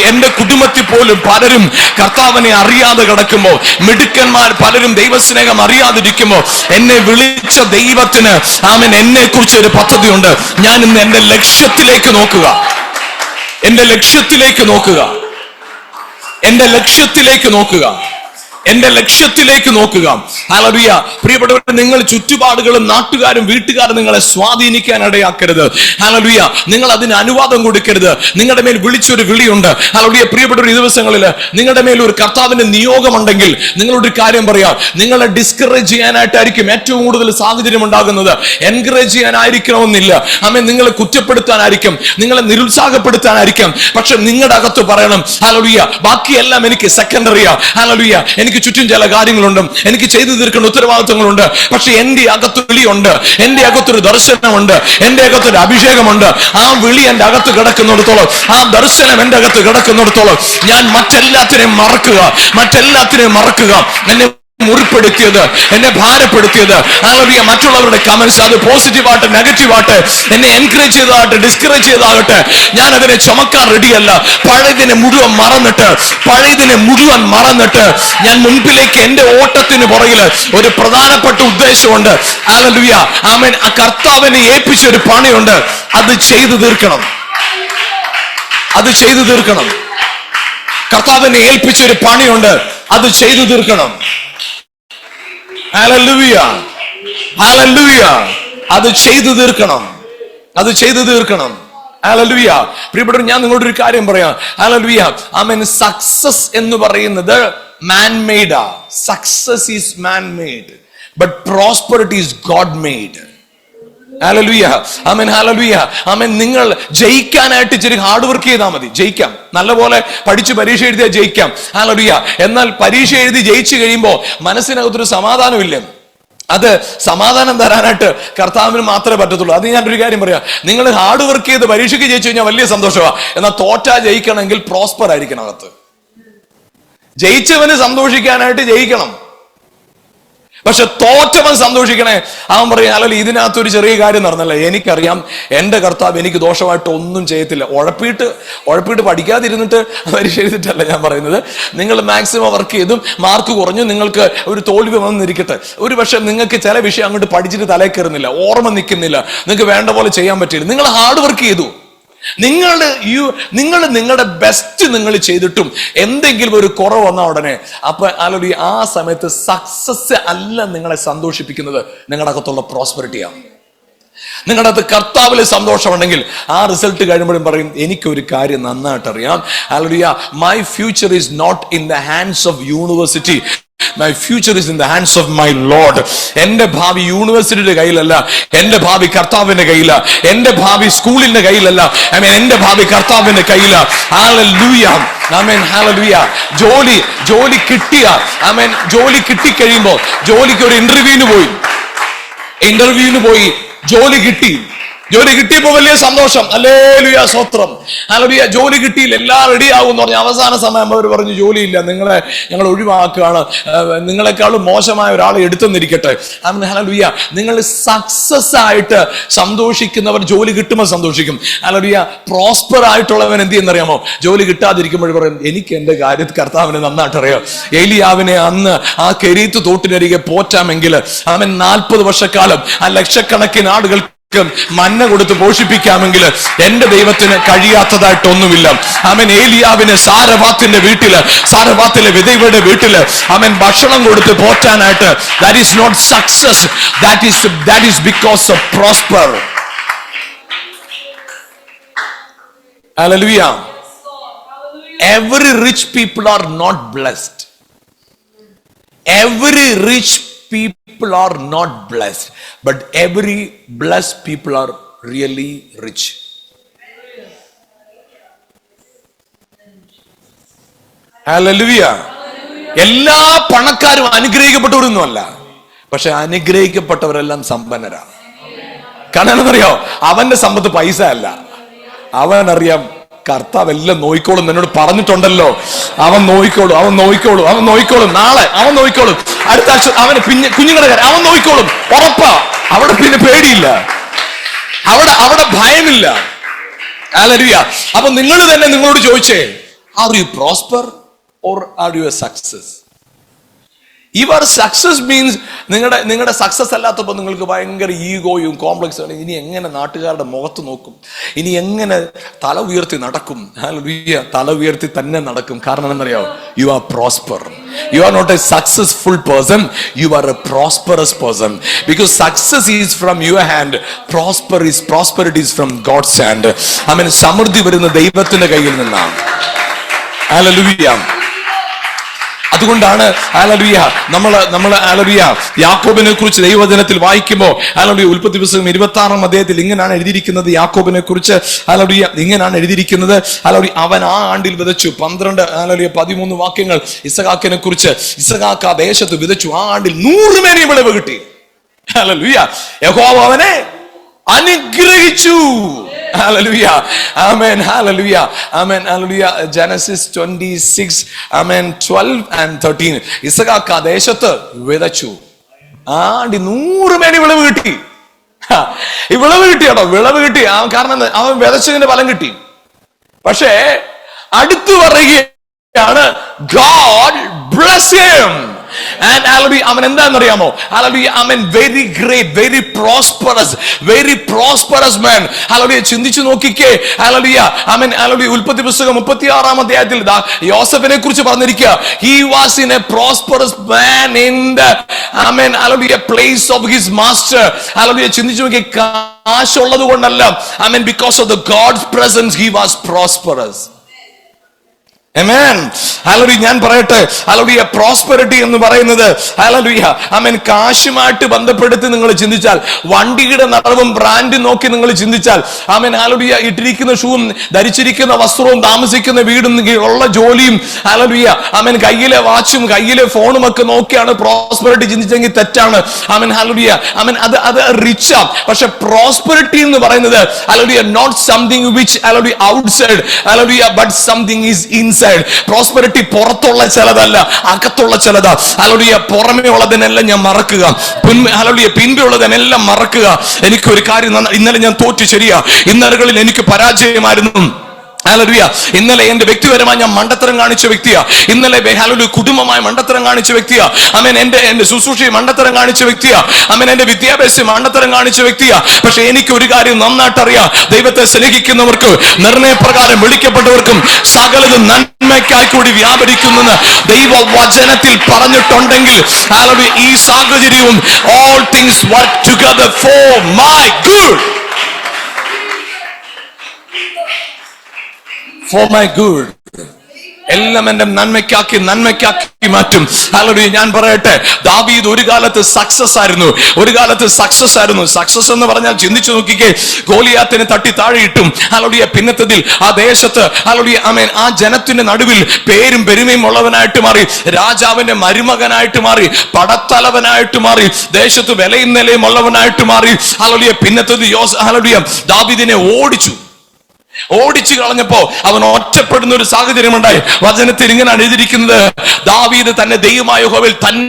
എന്റെ കുടുംബത്തിൽ പോലും പലരും കർത്താവിനെ അറിയാതെ കിടക്കുമ്പോ, മിടുക്കന്മാർ പലരും ദൈവസ്നേഹം അറിയാതിരിക്കുമ്പോ, എന്നെ വിളിച്ച ദൈവത്തിന് എന്നെ കുറിച്ച് ഒരു പദ്ധതിയുണ്ട്. ഞാൻ ഇന്ന് എന്റെ ലക്ഷ്യത്തിലേക്ക് നോക്കുക, എന്റെ ലക്ഷ്യത്തിലേക്ക് നോക്കുക, എന്റെ ലക്ഷ്യത്തിലേക്ക് നോക്കുക, എന്റെ ലക്ഷ്യത്തിലേക്ക് നോക്കുക. ഹല്ലേലൂയ. പ്രിയപ്പെട്ടവരെ, നിങ്ങൾ ചുറ്റുപാടുകളും നാട്ടുകാരും വീട്ടുകാരും നിങ്ങളെ സ്വാധീനിക്കാൻ ഇടയാക്കരുത്. ഹല്ലേലൂയ. നിങ്ങൾ അതിന് അനുവാദം കൊടുക്കരുത്. നിങ്ങളുടെ മേൽ വിളിച്ചൊരു വിളിയുണ്ട്. ഹല്ലേലൂയ. പ്രിയപ്പെട്ടവർ, ഈ ദിവസങ്ങളിൽ നിങ്ങളുടെ മേൽ ഒരു കർത്താവിന്റെ നിയോഗമുണ്ടെങ്കിൽ നിങ്ങളൊരു കാര്യം പറയാം, നിങ്ങളെ ഡിസ്കറേജ് ചെയ്യാനായിട്ടായിരിക്കും ഏറ്റവും കൂടുതൽ സാഹചര്യം ഉണ്ടാകുന്നത്. എൻകറേജ് ചെയ്യാനായിരിക്കണമെന്നില്ല. നിങ്ങളെ കുറ്റപ്പെടുത്താനായിരിക്കും, നിങ്ങളെ നിരുത്സാഹപ്പെടുത്താനായിരിക്കും. പക്ഷെ നിങ്ങളുടെ അകത്ത് പറയണം, ഹല്ലേലൂയ, ബാക്കിയെല്ലാം എനിക്ക് സെക്കൻഡറിയാ. ഹല്ലേലൂയ, എനിക്ക് ചുറ്റും ചില കാര്യങ്ങളുണ്ട്, എനിക്ക് ചെയ്തു തീർക്കേണ്ട ഉത്തരവാദിത്വങ്ങളുണ്ട്. പക്ഷെ എന്റെ അകത്ത് വിളിയുണ്ട്, എന്റെ അകത്തൊരു ദർശനമുണ്ട്, എന്റെ അകത്തൊരു അഭിഷേകമുണ്ട്. ആ വിളി എന്റെ അകത്ത് കിടക്കുന്നിടത്തോളം, ആ ദർശനം എന്റെ അകത്ത് കിടക്കുന്നിടത്തോളം ഞാൻ മറ്റെല്ലാത്തിനെയും മറക്കുക. എന്നെ മുറിപ്പെടുത്തിയത്, എന്നെ ഭാരപ്പെടുത്തിയത്, ഹല്ലേലൂയ, മറ്റുള്ളവരുടെ കമന്റ്സ്, അത് പോസിറ്റീവായിട്ട് നെഗറ്റീവായിട്ട്, എന്നെ എൻകറേജ് ചെയ്തതാകട്ടെ ഡിസ്കറേജ് ചെയ്താകട്ടെ, ഞാൻ അതിനെ ചുമക്കാൻ റെഡിയല്ല. പഴയതിനെ മുഴുവൻ മറന്നിട്ട് ഞാൻ മുൻപിലേക്ക്, എന്റെ ഓട്ടത്തിന് പുറകിൽ ഒരു പ്രധാനപ്പെട്ട ഉദ്ദേശമുണ്ട്. ഹല്ലേലൂയ. ആമേൻ. ആ കർത്താവിനെ ഏൽപ്പിച്ചൊരു പണിയുണ്ട്, അത് ചെയ്തു തീർക്കണം. കർത്താവിനെ ഏൽപ്പിച്ചൊരു പണിയുണ്ട്, അത് ചെയ്തു തീർക്കണം. Hallelujah, hallelujah. അത് ചെയ്തു തീർക്കണം. ഹല്ലേലൂയ. പ്രിയപ്പെട്ടവർ, ഞാൻ നിങ്ങളോട് ഒരു കാര്യം പറയാം. ഹല്ലേലൂയ. സക്സസ് എന്ന് പറയുന്നത് മാൻ മെയ്ഡാ. Success is man made, but prosperity is God made. ഹല്ലേലൂയ. ആമേൻ. ഹല്ലേലൂയ. ആമേൻ. നിങ്ങൾ ജയിക്കാനായിട്ട് ഇച്ചിരി ഹാർഡ് വർക്ക് ചെയ്താൽ മതി. ജയിക്കാം, നല്ലപോലെ പഠിച്ച് പരീക്ഷ എഴുതിയാൽ ജയിക്കാം. ഹല്ലേലൂയ. എന്നാൽ പരീക്ഷ എഴുതി ജയിച്ചു കഴിയുമ്പോൾ മനസ്സിനകത്തൊരു സമാധാനമില്ല. അത് സമാധാനം തരാനായിട്ട് കർത്താവിന് മാത്രമേ പറ്റത്തുള്ളൂ. അത് ഞാനൊരു കാര്യം പറയാം, നിങ്ങൾ ഹാർഡ് വർക്ക് ചെയ്ത് പരീക്ഷയ്ക്ക് ജയിച്ചു കഴിഞ്ഞാൽ വലിയ സന്തോഷമാണ്. എന്നാൽ തോറ്റാ ജയിക്കണമെങ്കിൽ പ്രോസ്പർ ആയിരിക്കണം അകത്ത്. ജയിച്ചവന് സന്തോഷിക്കാനായിട്ട് ജയിക്കണം, പക്ഷെ തോറ്റവൻ സന്തോഷിക്കണേ. അവൻ പറയാം, അല്ലെങ്കിൽ ഇതിനകത്തൊരു ചെറിയ കാര്യം നടന്നല്ലേ, എനിക്കറിയാം എന്റെ കർത്താവ് എനിക്ക് ദോഷമായിട്ട് ഒന്നും ചെയ്യത്തില്ല. ഉഴപ്പിട്ട് പഠിക്കാതിരുന്നിട്ട് പരീക്ഷ എഴുതിട്ടല്ല ഞാൻ പറയുന്നത്. നിങ്ങൾ മാക്സിമം വർക്ക് ചെയ്തും മാർക്ക് കുറഞ്ഞു, നിങ്ങൾക്ക് ഒരു തോൽവി വന്നിരിക്കട്ടെ, ഒരു പക്ഷെ നിങ്ങൾക്ക് ചില വിഷയം അങ്ങോട്ട് പഠിച്ചിട്ട് തലയിൽ കയറുന്നില്ല, ഓർമ്മ നിൽക്കുന്നില്ല, നിങ്ങൾക്ക് വേണ്ട പോലെ ചെയ്യാൻ പറ്റില്ല. നിങ്ങൾ ഹാർഡ് വർക്ക് ചെയ്തു, നിങ്ങൾ നിങ്ങളുടെ ബെസ്റ്റ് നിങ്ങൾ ചെയ്തിട്ടും എന്തെങ്കിലും ഒരു കുറവ് വന്ന ഉടനെ അപ്പൊ അല്ലെങ്കിൽ ആ സമയത്ത് സക്സസ് അല്ല നിങ്ങളെ സന്തോഷിപ്പിക്കുന്നത്, നിങ്ങളുടെ അകത്തുള്ള പ്രോസ്പെറിറ്റിയാണ്. നിങ്ങളുടെ അകത്ത് കർത്താവിൽ സന്തോഷമുണ്ടെങ്കിൽ ആ റിസൾട്ട് കഴിയുമ്പോഴും പറയും, എനിക്കൊരു കാര്യം നന്നായിട്ട് അറിയാം. Hallelujah. My future is not in the hands of university, my future is in the hands of my Lord. എന്റെ ഭാവി യൂണിവേഴ്സിറ്റിയുടെ കയ്യിലല്ല, എന്റെ ഭാവി കർത്താവിന്റെ കയ്യില. എന്റെ ഭാവി സ്കൂളിന്റെ കയ്യിലല്ല, എന്റെ ഭാവി കർത്താവിന്റെ കയ്യില. ഹല്ലേലൂയ. ആമേൻ. ഹല്ലേലൂയ. ജോലി കിട്ടിയ, ആമേൻ, ജോലി കിട്ടിക്കഴിയുമ്പോ ജോലിക്ക് ഒരു ഇന്റർവ്യൂവിന് പോയി ജോലി കിട്ടിയപ്പോ വലിയ സന്തോഷം. ഹല്ലേലൂയ, സ്തോത്രം. ഹല്ലേലൂയ. ജോലി കിട്ടിയില്ല, എല്ലാം റെഡി ആകുമെന്ന് പറഞ്ഞു. അവസാന സമയം അവർ പറഞ്ഞു, ജോലിയില്ല, ഞങ്ങൾ ഒഴിവാക്കുകയാണ്, നിങ്ങളെക്കാളും മോശമായ ഒരാളെ എടുത്തെന്നിരിക്കട്ടെ. ഹല്ലേലൂയ. നിങ്ങൾ സക്സസ് ആയിട്ട് സന്തോഷിക്കുന്നവർ ജോലി കിട്ടുമ്പോൾ സന്തോഷിക്കും. ഹല്ലേലൂയ. പ്രോസ്പർ ആയിട്ടുള്ളവൻ എന്ത് ചെയ്യുന്നറിയാമോ, ജോലി കിട്ടാതിരിക്കുമ്പോൾ പറയും, എനിക്ക് എന്റെ കാര്യത്തിൽ കർത്താവിനെ നന്നായിട്ട് അറിയാം. ഏലിയാവിനെ അന്ന് ആ കെരീത്ത് തോട്ടിനരികെ പോറ്റാമെങ്കിൽ അവൻ 40 വർഷക്കാലം ആ ലക്ഷക്കണക്കിന് ആളുകൾ മന്ന കൊടുത്ത് പോഷിപ്പിക്കാമെങ്കിൽ എന്റെ ദൈവത്തിന് കഴിയാത്തതായിട്ടൊന്നുമില്ല. അവൻ ഏലിയാവിന് സാരഫാത്തിലെ വിധവയുടെ വീട്ടില് അവൻ ഭക്ഷണം കൊടുത്ത് പോറ്റാനായിട്ട്, that is not success, that is because of prosper. Hallelujah. Every rich people are not blessed. Every rich people are not blessed, but every blessed people are really rich. Hallelujah. എല്ലാ പണക്കാരും അനുഗ്രഹിക്കപ്പെട്ടവരൊന്നുമല്ല, പക്ഷെ അനുഗ്രഹിക്കപ്പെട്ടവരെല്ലാം സമ്പന്നരാണ്. കാരണം എന്താണെന്നറിയോ? അവന്റെ സമ്പത്ത് പൈസ അല്ല. അവനറിയാം കർത്താവ് എല്ലാം നോയിക്കോളും. എന്നോട് പറഞ്ഞിട്ടുണ്ടല്ലോ, അവൻ നോയിക്കോളും. നാളെ അവൻ നോയിക്കോളും. അടുത്ത ആഴ്ച അവന് കുഞ്ഞുങ്ങളുടെ കാര്യം അവൻ നോയിക്കോളും. ഉറപ്പാ. അവിടെ പിന്നെ പേടിയില്ല, അവിടെ ഭയമില്ല. ഹല്ലേലൂയ. അപ്പൊ നിങ്ങൾ തന്നെ നിങ്ങളോട് ചോദിച്ചേ, are you prosper or are you A success? Your success means നിങ്ങളുടെ സക്സസ് അല്ലാത്തപ്പോൾ നിങ്ങൾക്ക് ഭയങ്കര ഈഗോയും കോംപ്ലക്സും. ഇനി എങ്ങനെ നാട്ടുകാരുടെ മുഖത്ത് നോക്കും, ഇനി എങ്ങനെ തല ഉയർത്തി നടക്കും? തല ഉയർത്തി തന്നെ നടക്കും. കാരണം എന്നറിയാമോ? You are prosper. You are not a successful person, you are a prosperous person, because success is from your hand, prosperity is from God's hand. I mean, സമൃദ്ധി വരുന്ന ദൈവത്തിന്റെ കയ്യിൽ നിന്നാണ്. ഹല്ലേലൂയ. അതുകൊണ്ടാണ് ഹല്ലേലൂയ നമ്മൾ ഹല്ലേലൂയ യാക്കോബിനെ കുറിച്ച് ദൈവവചനത്തിൽ വായിക്കുമ്പോൾ ഹല്ലേലൂയ ഉൽപ്പത്തി പുസ്തകം 26-ാം അധ്യായത്തിൽ ഇങ്ങനെയാണ് എഴുതിയിരിക്കുന്നത്. യാക്കോബിനെ കുറിച്ച് ഹല്ലേലൂയ ഇങ്ങനെയാണ് എഴുതിയിരിക്കുന്നത്. ഹല്ലേലൂയ അവൻ ആ ആണ്ടിൽ വിതച്ചു. 13 വാക്യങ്ങൾ ഇസഹാക്കിനെ കുറിച്ച്. ഇസഹാക്ക് ആ ദേശത്ത് വിതച്ചു. ആ ആണ്ടിൽ 100 മേനി വിളവ് കിട്ടി. ഹല്ലേലൂയ. യഹോവ അവനെ അനുഗ്രഹിച്ചു. Hallelujah. Amen. Hallelujah. Amen. Hallelujah. Genesis 26. Amen. 12 and 13. ഇസഹാക്ക് ആ ദേശത്ത് വിതച്ചു. ആണ്ടി 100 മേനി വിളവ് കിട്ടി. ഈ വിളവ് കിട്ടിയാട്ടോ, വിളവ് കിട്ടി. കാരണം അവൻ വിതച്ചതിന്റെ ഫലം കിട്ടി. പക്ഷേ അടുത്തു പറയുകയാണ്, God bless him. And hallelujah, അവൻ എന്താണെന്നറിയാമോ? hallelujah, അവൻ very great, very prosperous man. hallelujah, ചിന്തിച്ചു നോക്കിക്കേ. hallelujah, അവൻ hallelujah ഉൽപ്പത്തി പുസ്തകം 36-ാം അധ്യായത്തിൽ യോസഫിനെ കുറിച്ച് പറഞ്ഞിരിക്കുക. he was in a prosperous man in the hallelujah place of his master. hallelujah, ചിന്തിച്ചു നോക്കി. കാശുള്ളത് കൊണ്ടല്ല, because of the God's presence he was prosperous. Amen. Hallelujah. ഞാൻ പറയട്ടെ, ഹല്ലേലൂയ, പ്രോസ്പെരിറ്റി എന്ന് പറയുന്നത് ഹല്ലേലൂയ കാശുമായിട്ട് ബന്ധപ്പെടുത്തി നിങ്ങൾ ചിന്തിച്ചാൽ, വണ്ടിയുടെ നിറവും ബ്രാൻഡ് നോക്കി നിങ്ങൾ ചിന്തിച്ചാൽ, ഹല്ലേലൂയ, ഇട്ടിരിക്കുന്ന ഷൂവും ധരിച്ചിരിക്കുന്ന വസ്ത്രവും താമസിക്കുന്ന വീടും ഉള്ള ജോലിയും ഹല്ലേലൂയ കയ്യിലെ വാച്ചും കയ്യിലെ ഫോണും ഒക്കെ നോക്കിയാണ് പ്രോസ്പെരിറ്റി ചിന്തിച്ചെങ്കിൽ തെറ്റാണ്. ഹല്ലേലൂയ, അത് റിച്ചാ. പക്ഷെ പ്രോസ്പെരിറ്റി എന്ന് പറയുന്നത് hallelujah not something which hallelujah outside hallelujah but something is inside. Prosperity പുറത്തുള്ള ചിലതല്ല, അകത്തുള്ള ചിലതാ. ഹല്ലേലൂയ, പുറമേ ഉള്ളതിനെല്ലാം ഞാൻ മറക്കുക, ഹല്ലേലൂയ പിൻപേ ഉള്ളതിനെല്ലാം മറക്കുക. എനിക്കൊരു കാര്യം, ഇന്നലെ ഞാൻ തോറ്റു, ശരിയാ, ഇന്നലകളിൽ എനിക്ക് പരാജയമായിരുന്നു. ഹല്ലേലൂയ, ഇന്നലെ എന്റെ വ്യക്തിപരമായി ഞാൻ മണ്ടത്തരം കാണിച്ച വ്യക്തിയാ. ഇന്നലെ ഹല്ലേലൂയ കുടുംബമായി മണ്ടത്തരം കാണിച്ച വ്യക്തിയാ. എന്റെ ശുശ്രൂഷയെ മണ്ടത്തരം കാണിച്ച വ്യക്തിയാ. എന്റെ വിദ്യാഭ്യാസം മണ്ടത്തരം കാണിച്ച വ്യക്തിയാ. പക്ഷെ എനിക്ക് ഒരു കാര്യം നന്നായിട്ട് അറിയാം, ദൈവത്തെ സ്നേഹിക്കുന്നവർക്ക്, നിർണയപ്രകാരം വിളിക്കപ്പെട്ടവർക്കും സകലതും നന്മയ്ക്കായി കൂടി വ്യാപരിക്കുന്നെന്ന് ദൈവവചനത്തിൽ പറഞ്ഞിട്ടുണ്ടെങ്കിൽ ഹല്ലേലൂയ ഈ സാഹചര്യവും all things work together for my good. For my good. എല്ലാം എന്റെ നന്മയ്ക്കാക്കി മാറ്റും. ഹല്ലേലൂയ, ഞാൻ പറയട്ടെ, ദാവീദ് ഒരു കാലത്ത് സക്സസ് ആയിരുന്നു. സക്സസ് എന്ന് പറഞ്ഞാൽ ചിന്തിച്ചു നോക്കിക്കേ, ഗോലിയാത്തിനെ തട്ടി താഴെയിട്ടും ഹല്ലേലൂയ പിന്നത്തതിൽ ആ ദേശത്ത് ഹല്ലേലൂയ ആ ജനത്തിന്റെ നടുവിൽ പേരും പെരുമയും ഉള്ളവനായിട്ട് മാറി, രാജാവിന്റെ മരുമകനായിട്ട് മാറി, പടത്തലവനായിട്ട് മാറി, ദേശത്ത് വിലയും നിലയും ഉള്ളവനായിട്ട് മാറി. ഹല്ലേലൂയ, പിന്നത്തത് ഹല്ലേലൂയ ദാവീദിനെ ഓടിച്ചു കളഞ്ഞപ്പോ അവൻ ഒറ്റപ്പെടുന്ന ഒരു സാഹചര്യം ഉണ്ടായി. വചനത്തിൽ ഇങ്ങനെയാണ് എഴുതിയിരിക്കുന്നത്, ദാവീദ് തന്നെ ദൈവമായ യഹോവയിൽ തന്നെ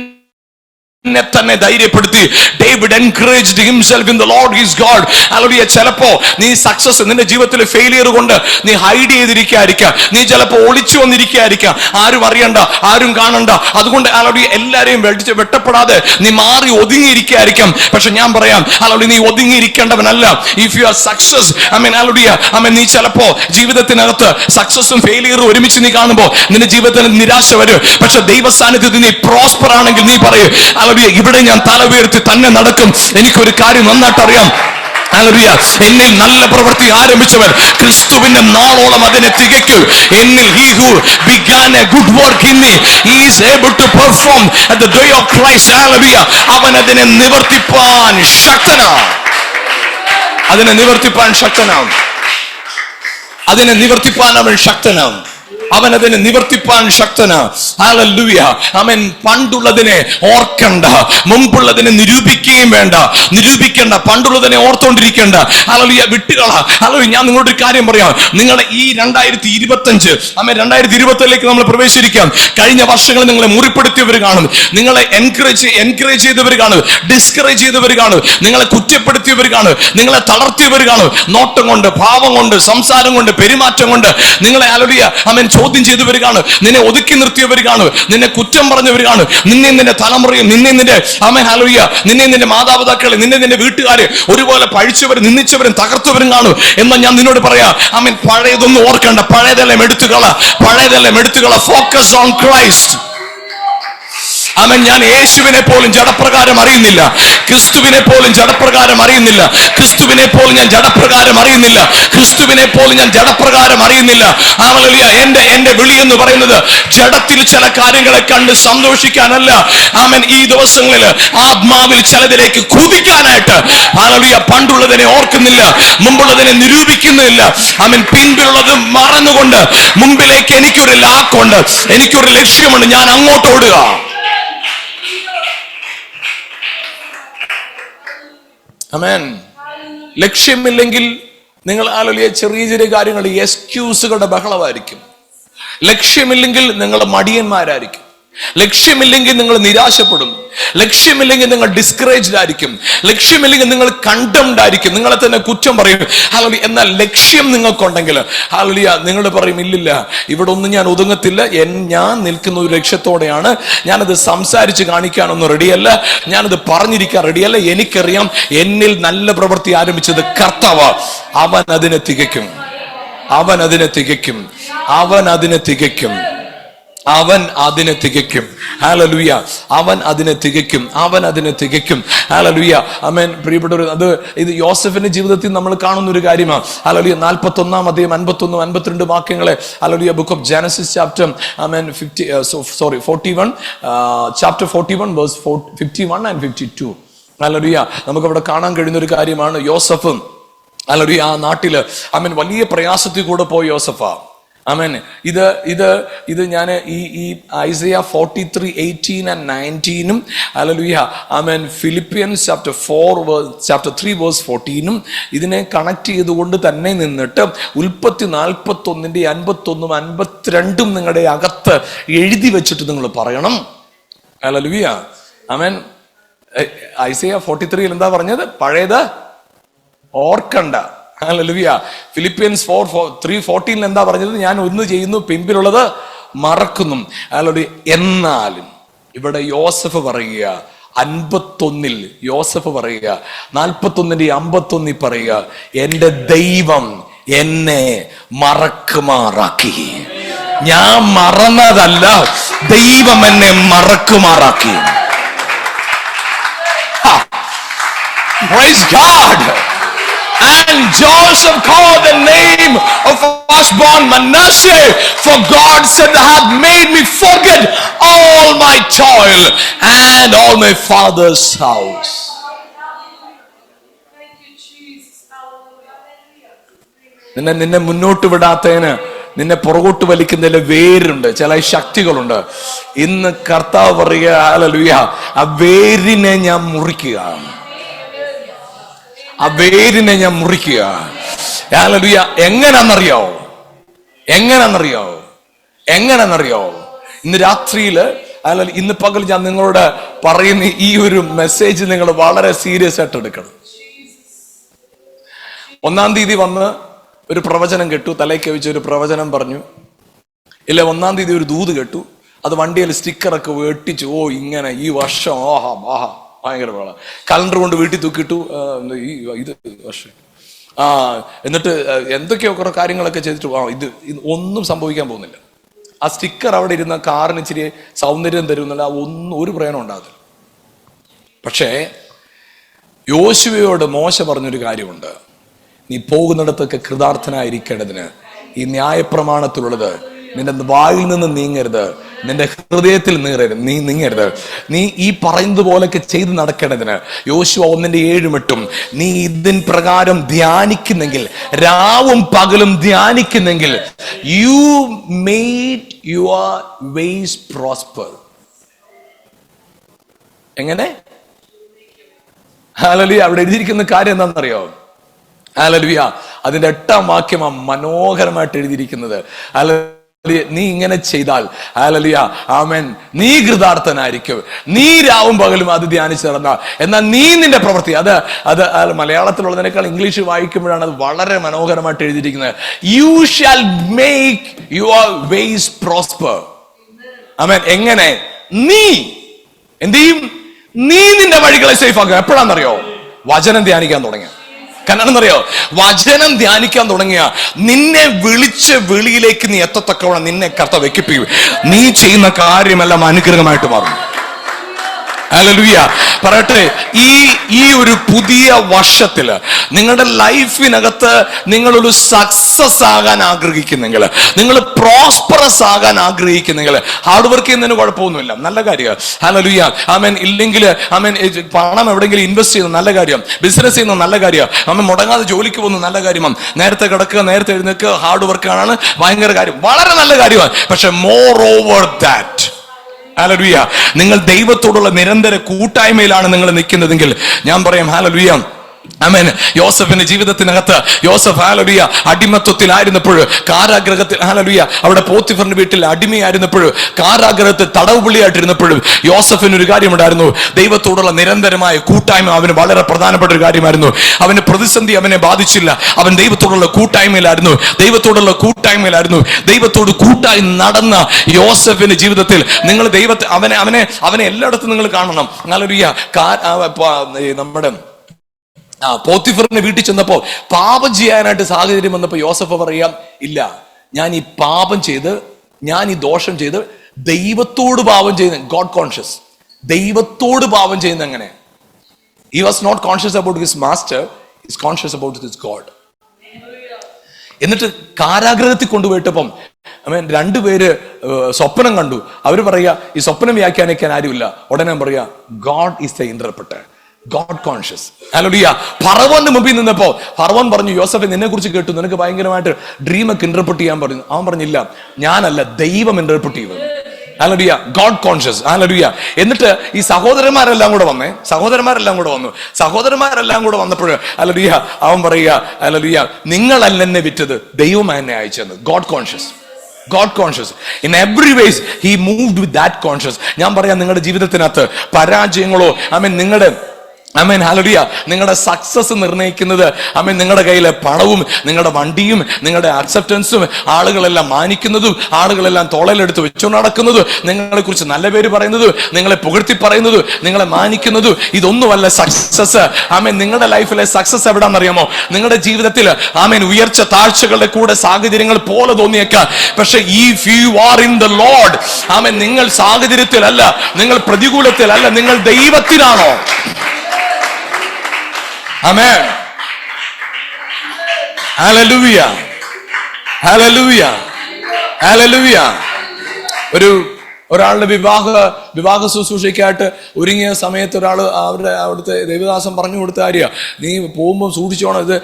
തന്നെ ധൈര്യപ്പെടുത്തി. David encouraged himself in the Lord his God. ഹല്ലേലൂയ. ചിലപ്പോ നീ സക്സസ് നിന്റെ ജീവിതത്തിൽ ഫെയിലിയർ കൊണ്ട് നീ ഹൈഡ് ചെയ്തിരിക്കാതിരിക്കാം, നീ ചിലപ്പോ ഒളിച്ചു വന്നിരിക്കാതിരിക്കാം, ആരും അറിയണ്ട, ആരും കാണണ്ട. അതുകൊണ്ട് ഹല്ലേലൂയ എല്ലാരെയും വെട്ടപ്പെടാതെ നീ മാറി ഒതുങ്ങിയിരിക്കാതിരിക്കാം. പക്ഷെ ഞാൻ പറയാം, ഹല്ലേലൂയ നീ ഒതുങ്ങിയിരിക്കേണ്ടവനല്ല. ഇഫ് യു ആർ സക്സസ്, ഹല്ലേലൂയ, നീ ചിലപ്പോ ജീവിതത്തിനകത്ത് സക്സസും ഫെയിലിയറും ഒരുമിച്ച് നീ കാണുമ്പോ നിന്റെ ജീവിതത്തിന് നിരാശ വരും. പക്ഷെ ദൈവ സാന്നിധ്യത്തിൽ നീ പ്രോസ്പർ ആണെങ്കിൽ നീ പറയും, ഇവിടെ ഞാൻ തല ഉയർത്തി തന്നെ നടക്കും. എനിക്കൊരു കാര്യം നന്നായിട്ട് അറിയാം, ഹല്ലേലൂയ, എന്നിൽ നല്ല പ്രവൃത്തി ആരംഭിച്ചവൻ ക്രിസ്തുവിന്റെ നാളോളം അതിനെ തികയ്ക്കും. എന്നിൽ he who began a good work in me, he is able to perform at the day of Christ. Hallelujah. അവൻ അതിനെ നിവർത്തിപ്പാൻ ശക്തനാണ്. അതിനെ നിവർത്തിപ്പാൻ ശക്തനാണ്. അതിനെ നിവർത്തിപ്പാൻ അവൻ ശക്തനാണ്. അവൻ അതിനെ നിവർത്തിപ്പാൻ ശക്തനാ. ഹല്ലേലൂയ. ആമേൻ. പണ്ടുള്ളതിനെ ഓർക്കണ്ട, മുമ്പുള്ളതിനെ നിരൂപിക്കുകയും വേണ്ട, നിരൂപിക്കണ്ട, പണ്ടുള്ളതിനെ ഓർത്തോണ്ടിരിക്കേണ്ട. ഹല്ലേലൂയ. വിട്ടുകള. ഹല്ലേലൂയ. ഞാൻ നിങ്ങളോട് ഒരു കാര്യം പറയാം, നിങ്ങളുടെ ഈ 2025 ആമേൻ 2020ലേക്ക് നമ്മൾ പ്രവേശിച്ചിരിക്കാം. കഴിഞ്ഞ വർഷങ്ങളിൽ നിങ്ങളെ മുറിപ്പെടുത്തിയവർ കാണും, നിങ്ങളെ എൻകറേജ് ചെയ്തവർ കാണും, ഡിസ്കറേജ് ചെയ്തവർ കാണും, നിങ്ങളെ കുറ്റപ്പെടുത്തിയവർ കാണും, നിങ്ങളെ തളർത്തിയവർ കാണും. നോട്ടം കൊണ്ട്, ഭാവം കൊണ്ട്, സംസാരം കൊണ്ട്, പെരുമാറ്റം കൊണ്ട് നിങ്ങളെ ഹല്ലേലൂയ ആമേൻ ചോദ്യം ചെയ്തവർ കാണും, നിന്നെ ഒതുക്കി നിർത്തിയവർ കാണും, നിന്നെ കുറ്റം പറഞ്ഞവർ കാണും, നിന്നെ നിന്റെ തലമുറയും നിന്നെ നിന്റെ ആമേൻ ഹല്ലേലൂയ നിന്നെ നിന്റെ മാതാപിതാക്കളെ നിന്നെ നിന്റെ വീട്ടുകാരെ ഒരുപോലെ പഴിച്ചവരും നിന്ദിച്ചവരും തകർത്തവരും കാണും. എന്നാൽ ഞാൻ നിന്നോട് പറയാം, ആമേൻ, പഴയതൊന്നും ഓർക്കണ്ട, പഴയതെല്ലാം എടുത്തുകള. Focus on Christ. ആമേൻ. ഞാൻ യേശുവിനെ പോലും ജഡപ്രകാരം അറിയുന്നില്ല, ക്രിസ്തുവിനെ പോലും ജഡപ്രകാരം അറിയുന്നില്ല, ക്രിസ്തുവിനെ പോലും ഞാൻ ജഡപ്രകാരം അറിയുന്നില്ല, ക്രിസ്തുവിനെ പോലും ഞാൻ ജഡപ്രകാരം അറിയുന്നില്ല. ഹല്ലേലൂയ. എന്റെ വിളി എന്ന് പറയുന്നത് ജഡത്തിൽ ചില കാര്യങ്ങളെ കണ്ട് സന്തോഷിക്കാനല്ല, ആമേൻ, ഈ ദിവസങ്ങളിൽ ആത്മാവിൽ ചിലതിലേക്ക് കുതിക്കാനായിട്ട്. ഹല്ലേലൂയ. പണ്ടുള്ളതിനെ ഓർക്കുന്നില്ല, മുമ്പുള്ളതിനെ നിരൂപിക്കുന്നില്ല, ആമേൻ, പിൻപിലുള്ളത് മറന്നുകൊണ്ട് മുമ്പിലേക്ക് എനിക്കൊരു ലാക്കുണ്ട്, എനിക്കൊരു ലക്ഷ്യമുണ്ട്, ഞാൻ അങ്ങോട്ട് ഓടുക. ആമേൻ. ലക്ഷ്യമില്ലെങ്കിൽ നിങ്ങൾ ഹല്ലേലൂയ ചെറിയ ചെറിയ കാര്യങ്ങൾ എക്സ്ക്യൂസുകളുടെ ബഹളമായിരിക്കും. ലക്ഷ്യമില്ലെങ്കിൽ നിങ്ങൾ മടിയന്മാരായിരിക്കും. ലക്ഷ്യമില്ലെങ്കിൽ നിങ്ങൾ നിരാശപ്പെടും. ലക്ഷ്യമില്ലെങ്കിൽ നിങ്ങൾ ഡിസ്കറേജ്ഡ് ആയിരിക്കും. ലക്ഷ്യമില്ലെങ്കിൽ നിങ്ങൾ കണ്ടംഡ് ആയിരിക്കും, നിങ്ങളെ തന്നെ കുറ്റം പറയും. ഹല്ലേലൂയ. എന്നാൽ ലക്ഷ്യം നിങ്ങൾക്കുണ്ടെങ്കിൽ ഹല്ലേലൂയ നിങ്ങൾ പറയും, ഇല്ലില്ല, ഇവിടെ ഒന്നും ഞാൻ ഒതുങ്ങത്തില്ല, ഞാൻ നിൽക്കുന്ന ഒരു ലക്ഷ്യത്തോടെയാണ്, ഞാനത് സംസാരിച്ച് കാണിക്കാനൊന്നും റെഡിയല്ല, ഞാനത് പറഞ്ഞിരിക്കാൻ റെഡിയല്ല. എനിക്കറിയാം എന്നിൽ നല്ല പ്രവൃത്തി ആരംഭിച്ചത് കർത്താവ്, അവൻ അതിനെ തികയ്ക്കും, അവൻ അതിനെ തികയ്ക്കും, അവൻ അതിനെ തികയ്ക്കും, അവൻ അതിനെ തികയ്ക്കും. ഹല്ലേലൂയ. അവൻ അതിനെ തികയ്ക്കും, അവൻ അതിനെ തികയ്ക്കും. ഹല്ലേലൂയ. ആമേൻ. പ്രിയപ്പെട്ടവർ, ഇത് യോസഫിന്റെ ജീവിതത്തിൽ നമ്മൾ കാണുന്ന ഒരു കാര്യമാണ്. ഹല്ലേലൂയ. 41-ാം അധ്യായം 51, 52 വാക്യങ്ങളെ ഹല്ലേലൂയ ബുക്ക് ഓഫ് ജെനസിസ് ചാപ്റ്റർ ആമേൻ 41 ചാപ്റ്റർ 41 വേഴ്സ് 51 and 52. ഹല്ലേലൂയ. നമുക്ക് അവിടെ കാണാൻ കഴിയുന്ന ഒരു കാര്യമാണ് യോസഫ്. ഹല്ലേലൂയ. ആ നാട്ടില് ആമേൻ വലിയ പ്രയാസത്തിൽ കൂടെ പോയ യോസഫാ. ആമേൻ. ഇത് ഞാൻ ഈ Isaiah 43:18 and 19 hallelujah amen Philippians chapter 3 verse 14 ഇതിനെ കണക്ട് ചെയ്തുകൊണ്ട് തന്നെ നിന്നിട്ട് ഉൽപ്പത്തി 41-ന്റെ 51-ഉം 52-ഉം നിങ്ങളുടെ അകത്ത് എഴുതി വെച്ചിട്ട് നിങ്ങൾ പറയണം. ഹല്ലേലൂയ. ആമേൻ. ഐസയ 43-ൽ എന്താ പറഞ്ഞത്? പഴയത് ഓർക്കണ്ട. ഹല്ലേലൂയ. ഫിലിപ്പിയൻസ് 3:14 എന്താ പറഞ്ഞത്? ഞാൻ ഒന്ന് ചെയ്യുന്നു, പിമ്പിലുള്ളത് മറക്കുന്നു. ഹല്ലേലൂയ. എന്നാലും ഇവിടെ യോസഫ് പറയുക 51-ൽ യോസഫ് പറയുക 41-ന്റെ 51-ൽ പറയുക, എന്റെ ദൈവം എന്നെ മറക്കുമാറാക്കി. ഞാൻ മറന്നതല്ല, ദൈവം എന്നെ മറക്കുമാറാക്കി. Praise God. And Joseph called the name of firstborn Manasseh, for God said, I have made me forget all my toil and all my father's house. നിന്നെ മുന്നോട്ട് വിടാത്തതിന്, നിന്നെ പുറകോട്ട് വലിക്കുന്നതിൽ വേരുണ്ട്, ചില ശക്തികളുണ്ട്. ഇന്ന് കർത്താവ് പറയുക, ഹല്ലേലൂയ, ആ വേരിനെ ഞാൻ മുറിക്കുക, ആ വേരിനെ ഞാൻ മുറിക്കുക. ഹല്ലേലൂയ. എങ്ങനെന്നറിയോ? ഇന്ന് രാത്രിയില് അല്ല, ഇന്ന് പകൽ ഞാൻ നിങ്ങളോട് പറയുന്ന ഈ ഒരു മെസ്സേജ് നിങ്ങൾ വളരെ സീരിയസ് ആയിട്ട് എടുക്കണം. 1-ാം തീയതി വന്ന് ഒരു പ്രവചനം കേട്ടു, തലയ്ക്ക് വെച്ച് ഒരു പ്രവചനം പറഞ്ഞു. ഇല്ല, 1-ാം തീയതി ഒരു ദൂത് കേട്ടു, അത് വണ്ടിയിൽ സ്റ്റിക്കറൊക്കെ വെട്ടിച്ചു. ഓ, ഇങ്ങനെ ഈ വർഷം ഭയങ്കര കലണ്ടർ കൊണ്ട് വീട്ടിൽ തൂക്കിയിട്ടു. ഇത് വർഷം എന്നിട്ട് എന്തൊക്കെയോ കുറെ കാര്യങ്ങളൊക്കെ ചെയ്തിട്ട് ഇത് ഒന്നും സംഭവിക്കാൻ പോകുന്നില്ല. ആ സ്റ്റിക്കർ അവിടെ ഇരുന്ന കാറിന് ഇച്ചിരി സൗന്ദര്യം തരുന്നില്ല, ഒരു പ്രയോജനം ഉണ്ടാകത്തില്ല. പക്ഷേ യോശുവയോട് മോശ പറഞ്ഞൊരു കാര്യമുണ്ട്, നീ പോകുന്നിടത്തൊക്കെ കൃതാർത്ഥനായിരിക്കേണ്ടതിന് ഈ ന്യായപ്രമാണത്തിലുള്ളത് നിന്റെ വായിൽ നിന്ന് നീങ്ങരുത്, നിന്റെ ഹൃദയത്തിൽ നീങ്ങരുത്. നീ ഈ പറയുന്നത് പോലൊക്കെ ചെയ്ത് നടക്കേണ്ടതിന് യോശുവ 1:7 നീ ഇതിൻ പ്രകാരം ധ്യാനിക്കുന്നെങ്കിൽ, രാവും പകലും ധ്യാനിക്കുന്നെങ്കിൽ, you made your ways prosper. എങ്ങനെ? ഹല്ലേലൂയ. അവിടെ എഴുതിയിരിക്കുന്ന കാര്യം എന്താണെന്നറിയോ? ഹല്ലേലൂയ. അതിന്റെ 8-ാം വാക്യമാ മനോഹരമായിട്ട് എഴുതിയിരിക്കുന്നത്. നീ ഇങ്ങനെ ചെയ്താൽ, ഹല്ലേലൂയ, ആമേൻ, നീ കൃതാർത്ഥനായിരിക്കും. നീ രാവും പകലും അത് ധ്യാനിച്ച് നടന്ന, എന്നാൽ നീ നിന്റെ പ്രവൃത്തി, അത് മലയാളത്തിലുള്ളതിനേക്കാൾ ഇംഗ്ലീഷ് വായിക്കുമ്പോഴാണ് അത് വളരെ മനോഹരമായിട്ട് എഴുതിയിരിക്കുന്നത്. You shall make your ways prosper. ആമേൻ. എങ്ങനെ? നീ എന്ത് ചെയ്യും? നീ നിന്റെ വഴികളെ സേഫ് ആക്കുക. എപ്പോഴാണെന്നറിയോ? വചനം ധ്യാനിക്കാൻ തുടങ്ങിയ. കാരണം എന്നറിയോ? വചനം ധ്യാനിക്കാൻ തുടങ്ങിയ നിന്നെ വിളിച്ച വിളിയിലേക്ക് നീ എത്തത്തക്കവണ്ണം നിന്നെ കർത്താവ് വെക്കിപ്പിക്കും. നീ ചെയ്യുന്ന കാര്യമെല്ലാം അനുഗ്രഹമായിട്ട് മാറും. ഹല്ലേലൂയ. പറയട്ടെ, ഈ ഒരു പുതിയ വർഷത്തില് നിങ്ങളുടെ ലൈഫിനകത്ത് നിങ്ങളൊരു സക്സസ് ആകാൻ ആഗ്രഹിക്കുന്നെങ്കിൽ, നിങ്ങൾ പ്രോസ്പറസ് ആകാൻ ആഗ്രഹിക്കുന്നെങ്കിൽ, ഹാർഡ് വർക്ക് ചെയ്യുന്നതിന് കുഴപ്പമൊന്നുമില്ല, നല്ല കാര്യം. ഹല്ലേലൂയ. ആമേൻ. ഇല്ലെങ്കിൽ ആമേൻ, പണം എവിടെയെങ്കിലും ഇൻവെസ്റ്റ് ചെയ്യുന്നത് നല്ല കാര്യം, ബിസിനസ് ചെയ്യുന്നത് നല്ല കാര്യം, ആമേൻ, മുടങ്ങാതെ ജോലിക്ക് പോകുന്നത് നല്ല കാര്യമാണ്, നേരത്തെ കിടക്കുക, നേരത്തെ എഴുന്നേൽക്കുക, ഹാർഡ് വർക്ക് ആണ് ഭയങ്കര കാര്യം, വളരെ നല്ല കാര്യമാണ്. പക്ഷെ മോർ ഓവർ ദാറ്റ്, ഹല്ലേലൂയ, നിങ്ങൾ ദൈവത്തോടുള്ള നിരന്തര കൂട്ടായ്മയിലാണ് നിങ്ങൾ നിൽക്കുന്നതെങ്കിൽ ഞാൻ പറയാം, ഹല്ലേലൂയ, ആമേൻ. യോസഫിന്റെ ജീവിതത്തിനകത്ത് യോസഫ്, ഹല്ലേലൂയ, അടിമത്വത്തിലായിരുന്നപ്പോൾ, കാരാഗ്രഹത്തിൽ, ഹല്ലേലൂയ, അവിടെ പോത്തിഫറിന്റെ വീട്ടിൽ അടിമയായിരുന്നപ്പോഴും, കാരാഗ്രഹത്തിൽ തടവുപുള്ളിയായിട്ടിരുന്നപ്പോഴും യോസഫിന് ഒരു കാര്യമുണ്ടായിരുന്നു. ദൈവത്തോടുള്ള നിരന്തരമായ കൂട്ടായ്മ അവന് വളരെ പ്രധാനപ്പെട്ട ഒരു കാര്യമായിരുന്നു. അവന് പ്രതിസന്ധി അവനെ ബാധിച്ചില്ല. അവൻ ദൈവത്തോടുള്ള കൂട്ടായ്മയിലായിരുന്നു. ദൈവത്തോട് കൂട്ടായി നടന്ന യോസഫിന്റെ ജീവിതത്തിൽ നിങ്ങൾ ദൈവത്തെ അവനെ എല്ലായിടത്തും നിങ്ങൾ കാണണം. ഹല്ലേലൂയ. നമ്മുടെ പോത്തിഫറിന്റെ വീട്ടിൽ ചെന്നപ്പോ പാപം ചെയ്യാനായിട്ട് സാഹചര്യം വന്നപ്പോ യോസഫ് പറയാം, ഇല്ല, ഞാൻ ഈ പാപം ചെയ്ത്, ഞാൻ ഈ ദോഷം ചെയ്ത് ദൈവത്തോട് പാപം ചെയ്യുന്ന, ഗോഡ് കോൺഷ്യസ്, ദൈവത്തോട് പാപം ചെയ്യുന്ന. എങ്ങനെ? he was not conscious about his master, he is conscious about his God. എന്നിട്ട് കാരാഗ്രഹത്തിൽ കൊണ്ടുപോയിട്ടപ്പം രണ്ടുപേര് സ്വപ്നം കണ്ടു. അവര് പറയാ, ഈ സ്വപ്നം വ്യാഖ്യാനിക്കാൻ ആരുമില്ല. ഉടനെ പറയാ, God is the interpreter, God conscious. Hallelujah. ഫറവോന്റെ മുമ്പിൽ നിന്നപ്പോ ഫറവോൻ പറഞ്ഞു, യോസഫെ, നിന്നെ കുറിച്ച് കേട്ടു, നിനക്ക് ഭയങ്കരമായിട്ട് ഡ്രീം ഒക്കെ ഇന്റർപ്രറ്റ് ചെയ്യാൻ പറഞ്ഞു. അവൻ പറഞ്ഞില്ല, ഞാനല്ല, ദൈവം ഇന്റർപ്രറ്റ് ചെയ്തത്. ഹല്ലേലൂയ. God conscious. ഹല്ലേലൂയ. എന്നിട്ട് ഈ സഹോദരന്മാരെല്ലാം കൂടെ വന്നു. സഹോദരന്മാരെല്ലാം കൂടെ വന്നപ്പോൾ, ഹല്ലേലൂയ, അവൻ പറയുക, ഹല്ലേലൂയ, നിങ്ങളല്ല എന്നെ വിറ്റത്, ദൈവമാണ് എന്നെ അയച്ചത്. God conscious. In every ways he moved with that conscious. ഞാൻ പറയാം, നിങ്ങളുടെ ജീവിതത്തിനകത്ത് പരാജയങ്ങളോ, ആമേൻ, ഹല്ലേലൂയ, നിങ്ങളുടെ സക്സസ് നിർണ്ണയിക്കുന്നത് നിങ്ങളുടെ കയ്യിലെ പണവും, നിങ്ങളുടെ വണ്ടിയും, നിങ്ങളുടെ അക്സെപ്റ്റൻസും, ആളുകളെല്ലാം മാനിക്കുന്നതും, ആളുകളെല്ലാം തോളയിലെടുത്ത് വെച്ചുകൊണ്ട് നടക്കുന്നതും, നിങ്ങളെ കുറിച്ച് നല്ല പേര് പറയുന്നതും, നിങ്ങളെ പുകഴ്ത്തി പറയുന്നതും, നിങ്ങളെ മാനിക്കുന്നതും, ഇതൊന്നുമല്ല സക്സസ്. നിങ്ങളുടെ ലൈഫിലെ സക്സസ് എവിടാന്നറിയാമോ? നിങ്ങളുടെ ജീവിതത്തിൽ ഉയർച്ച താഴ്ചകളുടെ കൂടെ സാഹചര്യങ്ങൾ പോലെ തോന്നിയേക്കാം. പക്ഷെ if you are in the Lord, നിങ്ങൾ സാഹചര്യത്തിലല്ല, നിങ്ങൾ പ്രതികൂലത്തിലല്ല, നിങ്ങൾ ദൈവത്തിലാണോ? ആമേൻ. ഹല്ലേലൂയ. ഒരാളുടെ വിവാഹ ശുശ്രൂഷയ്ക്കായിട്ട് ഒരുങ്ങിയ സമയത്ത് അവിടുത്തെ ദേവദാസൻ പറഞ്ഞു കൊടുത്ത കാര്യ, നീ പോകുമ്പോൾ സൂക്ഷിച്ചോണം, ഇത്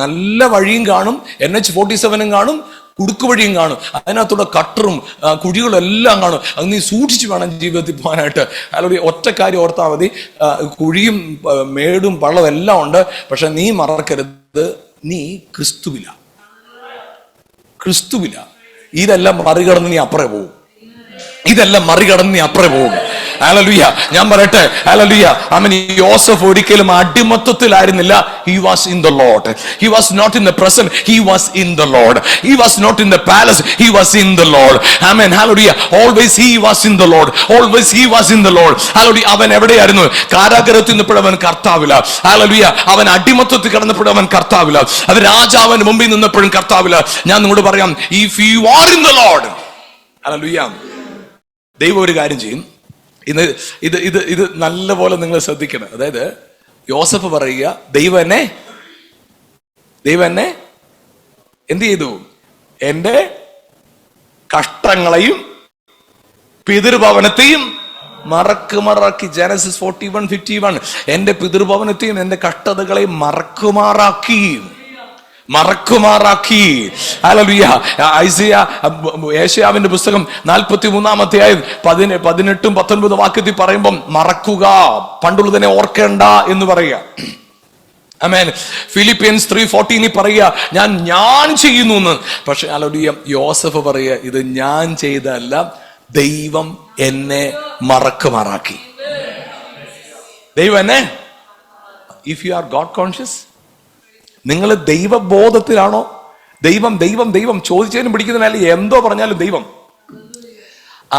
നല്ല വഴിയും കാണും, NH-47 കാണും, കുടുക്ക് വഴിയും കാണും, അതിനകത്തൂടെ കട്ടറും കുഴികളും എല്ലാം കാണും. അത് നീ സൂക്ഷിച്ചു വേണം ജീവിതത്തിൽ പോകാനായിട്ട്. അല്ലെങ്കിൽ ഒറ്റ കാര്യം ഓർത്താൽ മതി, കുഴിയും മേടും പള്ളവും എല്ലാം ഉണ്ട്, പക്ഷെ നീ മറക്കരുത്, നീ ക്രിസ്തുവില. ഇതെല്ലാം മറികടന്ന് നീ അപ്പുറം പോകും. ഇതെല്ലാം മറികടന്ന് അപ്പുറം പോകും. ഹല്ലേലൂയ. ഞാൻ പറയട്ടെ, ഹല്ലേലൂയ. ആമേൻ. യോസഫ് ഒരിക്കലും അടിമത്തത്തിലായിരുന്നില്ല. He was in the Lord. He was not in the present. He was in the Lord. He was not in the palace. He was in the Lord. Amen. Hallelujah. Always he was in the Lord. Always he was in the Lord. Hallelujah. അവൻ എവിടെയായിരുന്നു? കാരാഗൃഹത്തിൽ നിന്നപ്പോഴും അവൻ കർത്താവില. Hallelujah. അവൻ അടിമത്തത്തിൽ കിടന്നപ്പോഴും അവൻ കർത്താവില. അവൻ രാജാവിന് മുമ്പിൽ നിന്നപ്പോഴും കർത്താവില. ഞാൻ നിങ്ങളോട് പറയാം, if you are in the Lord, hallelujah, ദൈവം ഒരു കാര്യം ചെയ്യും. ഇത് നല്ല പോലെ നിങ്ങൾ ശ്രദ്ധിക്കണം. അതായത് യോസഫ് പറയുക, ദൈവം എന്നെ എന്ത് ചെയ്തു? എന്റെ കഷ്ടങ്ങളെയും പിതൃഭവനത്തെയും മറക്കുമാറാക്കി. ജനസിസ് 41:51. എന്റെ പിതൃഭവനത്തെയും എന്റെ കഷ്ടതകളെയും മറക്കുമാറാക്കി. ഹല്ലേലൂയ. യേശയ്യാവിന്റെ പുസ്തകം 43-ാം അധ്യായം 18-ഉം 19 വാക്യത്തിൽ പറയുമ്പം മറക്കുക, പണ്ടുള്ളതിനെ ഓർക്കേണ്ട എന്ന് പറയുക. ആമേൻ. ഫിലിപ്പിയൻസ് 3:14 പറയുക, ഞാൻ ചെയ്യുന്നു എന്ന്. പക്ഷെ ഹല്ലേലൂയ, യോസഫ് പറയുക, ഇത് ഞാൻ ചെയ്തല്ല, ദൈവം എന്നെ മറക്കുമാറാക്കി. ദൈവം എന്നെ. If you R God conscious, നിങ്ങൾ ദൈവബോധത്തിലാണോ? ദൈവം ചോദിച്ചതിനും പിടിക്കുന്നതിനല്ല, എന്തോ പറഞ്ഞാലും ദൈവം.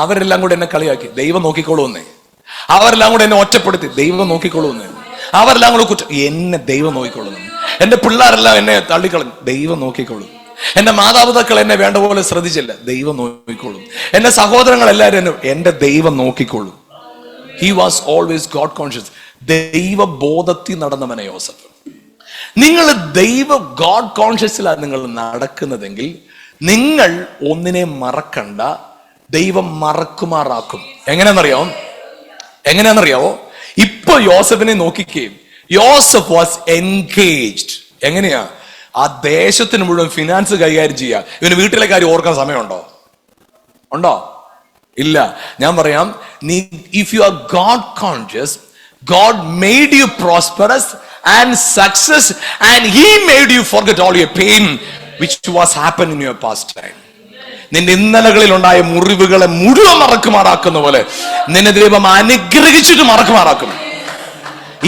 അവരെല്ലാം കൂടെ എന്നെ കളിയാക്കി, ദൈവം നോക്കിക്കോളൂന്നേ. അവരെല്ലാം കൂടെ എന്നെ ഒറ്റപ്പെടുത്തി, ദൈവം നോക്കിക്കോളൂന്നേ. അവരെല്ലാം കൂടെ എന്നെ ദൈവം നോക്കിക്കോളുന്നു. എന്റെ പിള്ളേരെല്ലാം എന്നെ തള്ളിക്കളഞ്ഞു, ദൈവം നോക്കിക്കോളും. എന്റെ മാതാപിതാക്കൾ എന്നെ വേണ്ട പോലെ ശ്രദ്ധിച്ചില്ല, ദൈവം നോക്കിക്കോളും. എന്റെ സഹോദരങ്ങൾ എല്ലാവരും എന്റെ ദൈവം നോക്കിക്കോളും. He was always God conscious. ദൈവബോധത്തിൽ നടന്നവനെ യോസഫ്. നിങ്ങൾ ഗോഡ് കോൺഷ്യസിലാണ് നിങ്ങൾ നടക്കുന്നതെങ്കിൽ നിങ്ങൾ ഒന്നിനെ മറക്കണ്ട, ദൈവം മറക്കുമാറാക്കും. എങ്ങനെയാണെന്നറിയാവോ? ഇപ്പൊ യോസഫിനെ നോക്കിക്കുകയും, യോസഫ് വാസ് എൻഗേജ്ഡ്. എങ്ങനെയാ? ആ ദേശത്തിന് മുഴുവൻ ഫിനാൻസ് കൈകാര്യം ചെയ്യുക. ഇവന് വീട്ടിലെ കാര്യം ഓർക്കാൻ സമയമുണ്ടോ? ഇല്ല. ഞാൻ പറയാം, if you R God conscious, God made you prosperous and success, and He made you forget all your pain which was happened in your past time. നിന്റെ ഇന്നലകളിൽ ഉണ്ടായ മുറിവുകളെ മുഴുവൻ മറക്കുമാറാക്കുന്ന പോലെ നിന്നെ ദൈവം അനുഗ്രഹിച്ചിട്ട് മറക്കുമാറാക്കും.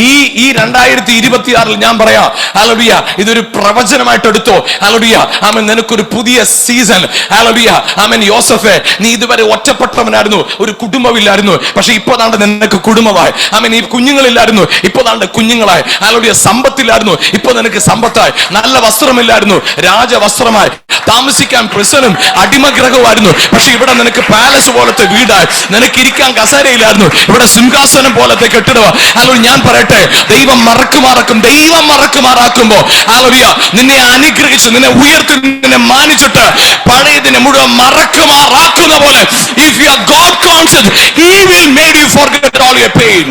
ഈ 2026 ഞാൻ പറയാം, ഹല്ലേലൂയ, ഇതൊരു പ്രവചനമായിട്ട് എടുത്തോ. ഹല്ലേലൂയ. ആമേൻ. നിനക്കൊരു പുതിയ സീസൺ. ഹല്ലേലൂയ. ആമേൻ. യോസഫേ, നീ ഇതുവരെ ഒറ്റപ്പെട്ടവനായിരുന്നു, ഒരു കുടുംബമില്ലായിരുന്നു. പക്ഷെ ഇപ്പൊ താണ്ട് നിനക്ക് കുടുംബമായി. ആമേൻ. ഈ കുഞ്ഞുങ്ങളില്ലായിരുന്നു, ഇപ്പൊ താണ്ട് കുഞ്ഞുങ്ങളായി. ഹല്ലേലൂയ. സമ്പത്തില്ലായിരുന്നു, ഇപ്പൊ നിനക്ക് സമ്പത്തായി. നല്ല വസ്ത്രമില്ലായിരുന്നു, രാജവസ്ത്രമായി. താമസിക്കാൻ പ്രസനും അടിമഗ്രഹമായിരുന്നു, പക്ഷെ ഇവിടെ നിനക്ക് പാലസ് പോലത്തെ വീടായി. നിനക്ക് ഇരിക്കാൻ കസേരയിലായിരുന്നു, ഇവിടെ സിംഹാസനം പോലത്തെ കെട്ടിടമാണ്. ഹല്ലേലൂയ. ഞാൻ പറയട്ടെ, ദൈവം മറക്കുമാറാക്കുമ്പോ ഹല്ലേലൂയ, നിന്നെ അനുഗ്രഹിച്ച്, നിന്നെ ഉയർത്തി, നിന്നെ മാനിച്ചിട്ട് പഴയതിനെ മുഴുവൻ മറക്കുമാറാക്കുന്ന പോലെ, if you are God conscious, He will make you forget all your pain.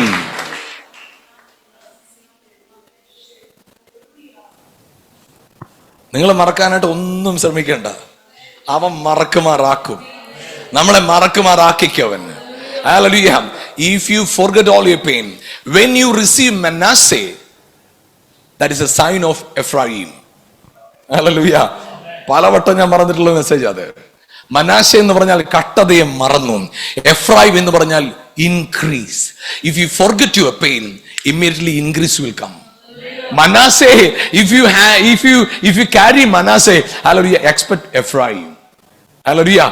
നിങ്ങൾ മറക്കാനായിട്ട് ഒന്നും ശ്രമിക്കേണ്ട, അവൻ മറക്കുമാറാക്കും. നമ്മളെ മറക്കുമാറാക്കിക്കവൻ. Hallelujah. If you forget all your pain, when you receive Manasseh, that is a sign of Ephraim. Hallelujah. പലവട്ടം ഞാൻ പറഞ്ഞിട്ടുള്ള message അത്. മനാശെ എന്ന് പറഞ്ഞാൽ കഷ്ടതയെ മറന്നു, എഫ്രൈം എന്ന് പറഞ്ഞാൽ increase. If you forget your pain, immediately increase will come. Manasseh, if you carry Manasseh, hallelujah, expect Ephraim. Hallelujah.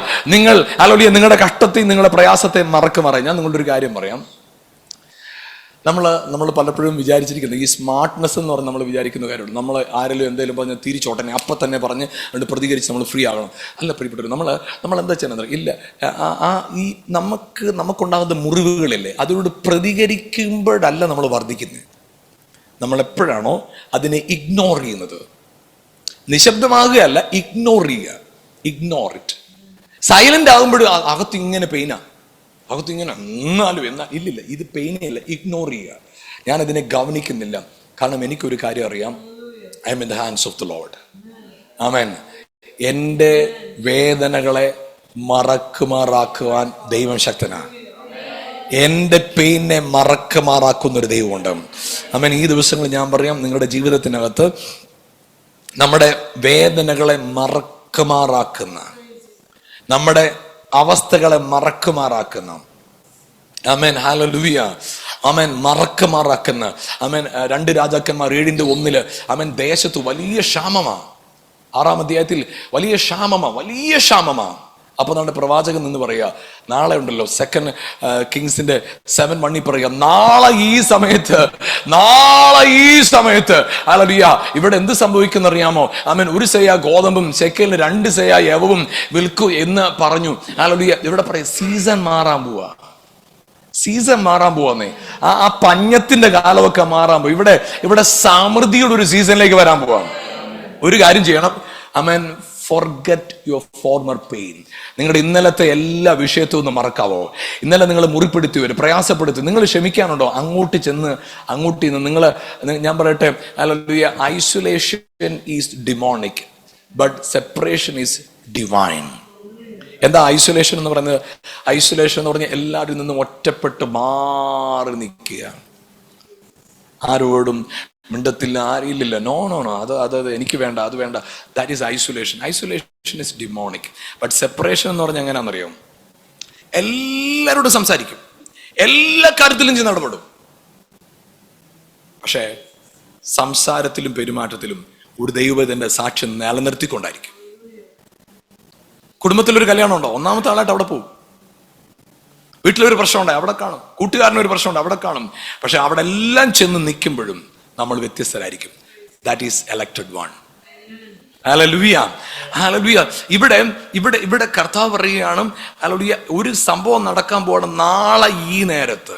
നിങ്ങളുടെ കഷ്ടത്തെ, നിങ്ങളുടെ പ്രയാസത്തെ മറക്കുമാറായി. ഞാൻ നിങ്ങളുടെ ഒരു കാര്യം പറയാം. നമ്മൾ പലപ്പോഴും വിചാരിച്ചിരിക്കുന്നത്, ഈ സ്മാർട്ട്നെസ് എന്ന് പറഞ്ഞ് നമ്മൾ വിചാരിക്കുന്ന കാര്യമുണ്ട്. നമ്മൾ ആരെങ്കിലും എന്തെങ്കിലും പറഞ്ഞ് തിരിച്ചോട്ടനെ അപ്പം തന്നെ പറഞ്ഞ് അതുകൊണ്ട് പ്രതികരിച്ച് നമ്മൾ ഫ്രീ ആകണം. അല്ല പ്രിയപ്പെട്ടവർ, നമ്മൾ എന്താ ചെയ്യുന്നത്? ഇല്ല, ഈ നമുക്കുണ്ടാകുന്ന മുറിവുകളില്ലേ, അതിനോട് പ്രതികരിക്കുമ്പോഴല്ല നമ്മൾ വർദ്ധിക്കുന്നത്. നമ്മളെപ്പോഴാണോ അതിനെ ഇഗ്നോർ ചെയ്യുന്നത്, നിശബ്ദമാകുകയല്ല, ഇഗ്നോർ ചെയ്യുക. Ignore it. സൈലന്റ് ആകുമ്പോഴും അകത്ത് ഇങ്ങനെ പെയിനാ, അകത്ത് ഇങ്ങനെ ഇല്ലില്ല, ഇത് പെയിനല്ല, ഇഗ്നോർ ചെയ്യുക. ഞാൻ അതിനെ ഗവനിക്കുന്നില്ല, കാരണം എനിക്കൊരു കാര്യം അറിയാം, I am in the hands of the Lord. ആമേൻ. എൻ്റെ വേദനകളെ മറക്കുമാറാക്കുവാൻ ദൈവം ശക്തനാണ്. എൻ്റെ പെയിനെ മറക്കുമാറാക്കുന്നൊരു ദൈവമുണ്ട്. ആമേൻ. ഈ ദിവസങ്ങളിൽ ഞാൻ പറയാം, നിങ്ങളുടെ ജീവിതത്തിനകത്ത് നമ്മുടെ വേദനകളെ മറക്കുമാറാക്കുന്ന, നമ്മുടെ അവസ്ഥകളെ മറക്കുമാറാക്കുന്ന, ആമേൻ, ഹല്ലേലൂയ, ആമേൻ, മറക്കുമാറാക്കുന്ന, ആമേൻ. 2 രാജാക്കന്മാർ 7:1 ആമേൻ, ദേശത്ത് വലിയ ക്ഷാമമാ. 6-ാം അധ്യായത്തിൽ വലിയ ക്ഷാമമാ. അപ്പൊ നമ്മുടെ പ്രവാചകൻ നിന്ന് പറയാ, നാളെ ഉണ്ടല്ലോ 2 കിങ്സിന്റെ 7:1 പറയാ, നാളെ ഈ സമയത്ത് ഹല്ലേലൂയ ഇവിടെ എന്ത് സംഭവിക്കുന്ന അറിയാമോ? ആമേൻ, 1 സെയ ഗോതമ്പും ശെക്കലിന് 2 സെയ യവവും വിൽക്കൂ എന്ന് പറഞ്ഞു. ഹല്ലേലൂയ, ഇവിടെ പറയാ സീസൺ മാറാൻ പോവാന്നേ. ആ പഞ്ഞത്തിന്റെ കാലമൊക്കെ മാറാൻ പോവാ. ഇവിടെ സമൃദ്ധിയുടെ ഒരു സീസണിലേക്ക് വരാൻ പോവാ. ഒരു കാര്യം ചെയ്യണം, ആമേൻ, forget your former pain. നിങ്ങളുടെ ഇന്നലത്തെ എല്ലാ വിഷയത്തും ഒന്ന് മറക്കാവോ? ഇന്നലെ നിങ്ങൾ മുറിപ്പെടുത്തി വരും, പ്രയാസപ്പെടുത്തി, നിങ്ങൾ ക്ഷമിക്കാനുണ്ടോ? അങ്ങോട്ട് നിങ്ങൾ, ഞാൻ പറയട്ടെ, hallelujah, isolation is demonic but separation is divine. എന്താ ഐസൊലേഷൻ എന്ന് പറയുന്നത്? ഐസൊലേഷൻ എന്ന് പറഞ്ഞാൽ എല്ലാവരിൽ നിന്നും ഒറ്റപ്പെട്ട് മാറി നിൽക്കുക, ആരോടും മിണ്ടത്തില്ല, ആരില്ല, നോ, അത് എനിക്ക് വേണ്ട, അത് വേണ്ട. That is isolation. Isolation is demonic. But separation എന്ന് പറഞ്ഞാൽ എങ്ങനെയാണെന്നറിയോ? എല്ലാവരോടും സംസാരിക്കും, എല്ലാ കാര്യത്തിലും ചെന്ന് ഇടപെടും, പക്ഷേ സംസാരത്തിലും പെരുമാറ്റത്തിലും ഒരു ദൈവത്തിന്റെ സാക്ഷ്യം നിലനിർത്തിക്കൊണ്ടായിരിക്കും. കുടുംബത്തിലൊരു കല്യാണം ഉണ്ടോ, 1ാമത്തെ ആളായിട്ട് അവിടെ പോകും. വീട്ടിലൊരു പ്രശ്നമുണ്ട്, അവിടെ കാണും. കൂട്ടുകാരനൊരു പ്രശ്നമുണ്ട്, അവിടെ കാണും. പക്ഷെ അവിടെ എല്ലാം ചെന്ന് നിൽക്കുമ്പോഴും നമ്മൾ വ്യത്യസ്തരായിരിക്കും. That is elected one. ഹല്ലേലൂയ, ഹല്ലേലൂയ. ഇവിടെ കർത്താവ് പറയുകയാണ്, ഹല്ലേലൂയ, ഒരു സംഭവം നടക്കാൻ പോകണം നാളെ ഈ നേരത്ത്.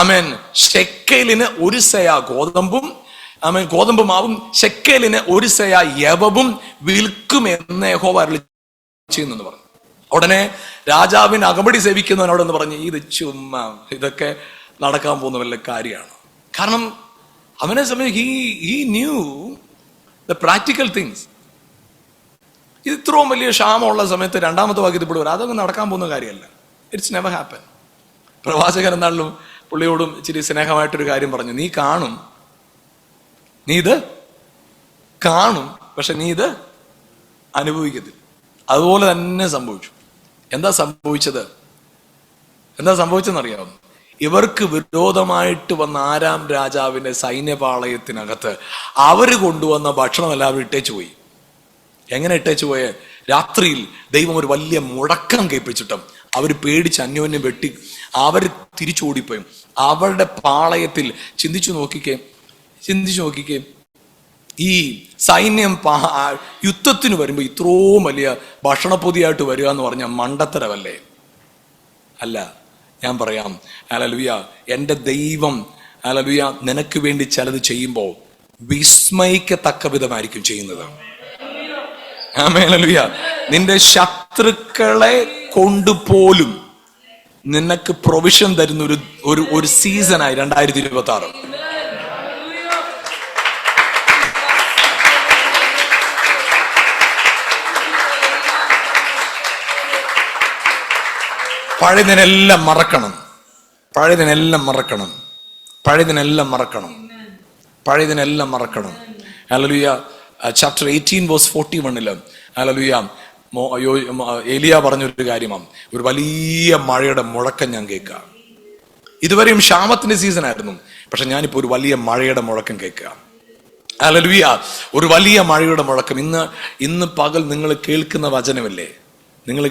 ആമേൻ, ശെക്കേലിന് 1 സെയ ഗോതമ്പും, ആമേൻ, ഗോതമ്പ് മാവും ശെക്കേലിന് 1 സെയ യവവും വിൽക്കുമെന്ന് യഹോവ അരുളി ചെയ്യുന്നു പറഞ്ഞു. ഉടനെ രാജാവിന് അകമ്പടി സേവിക്കുന്നവനോടെന്ന് പറഞ്ഞു, ഇത് ചുമ്മാ, ഇതൊക്കെ നടക്കാൻ പോകുന്ന വല്ല കാര്യമാണ്. കാരണം അവനെ സംബന്ധിച്ച് he knew the practical things. ഇത്രയും വലിയ ക്ഷാമമുള്ള സമയത്ത് 2ാമത്തെ വാക്യത്തിൽ പെടുവരും, അതൊക്കെ നടക്കാൻ പോകുന്ന കാര്യമല്ല. It's never happen. പ്രവാചകൻ എന്നാലും പുള്ളിയോടും ഇച്ചിരി സ്നേഹമായിട്ടൊരു കാര്യം പറഞ്ഞു, നീ ഇത് കാണും, പക്ഷെ നീ ഇത് അനുഭവിക്കത്തില്ല. അതുപോലെ തന്നെ സംഭവിച്ചു. എന്താ സംഭവിച്ചെന്നറിയാമോ? ഇവർക്ക് വിരോധമായിട്ട് വന്ന 4-ാം രാജാവിന്റെ സൈന്യപാളയത്തിനകത്ത് അവര് കൊണ്ടുവന്ന ഭക്ഷണം എല്ലാവരും ഇട്ടേച്ചു പോയി. എങ്ങനെ ഇട്ടേച്ചു പോയേ? രാത്രിയിൽ ദൈവം ഒരു വലിയ മുഴക്കം കേൾപ്പിച്ചിട്ടും അവർ പേടിച്ച് അന്യോന്യം വെട്ടി അവർ തിരിച്ചോടിപ്പോയി. അവരുടെ പാളയത്തിൽ ചിന്തിച്ചു നോക്കിക്കേ, ഈ സൈന്യം യുദ്ധത്തിന് വരുമ്പോ ഇത്രയും വലിയ ഭക്ഷണപ്പൊതിയായിട്ട് വരിക എന്ന് പറഞ്ഞാൽ മണ്ടത്തരമല്ലേ? അല്ല, ഞാൻ പറയാം, ഹല്ലേലൂയ, എൻ്റെ ദൈവം, ഹല്ലേലൂയ, നിനക്ക് വേണ്ടി ചിലത് ചെയ്യുമ്പോൾ വിസ്മയിക്കത്തക്ക വിധമായിരിക്കും ചെയ്യുന്നത്. ആമേൻ, ഹല്ലേലൂയ. നിന്റെ ശത്രുക്കളെ കൊണ്ടുപോലും നിനക്ക് പ്രൊവിഷൻ തരുന്ന ഒരു സീസണായി 2026. പഴയതിനെല്ലാം മറക്കണം. ഹല്ലേലൂയ. ചാപ്റ്റർ 18:41 ഹല്ലേലൂയ, ഏലിയ പറഞ്ഞൊരു കാര്യമാണ്, ഒരു വലിയ മഴയുടെ മുഴക്കം ഞാൻ കേൾക്കുക. ഇതുവരെയും ക്ഷാമത്തിന്റെ സീസൺ ആയിരുന്നു, പക്ഷെ ഞാനിപ്പോ ഒരു വലിയ മഴയുടെ മുഴക്കം കേൾക്കുക. ഹല്ലേലൂയ, ഒരു വലിയ മഴയുടെ മുഴക്കം. ഇന്ന് പകൽ നിങ്ങൾ കേൾക്കുന്ന വചനമില്ലേ,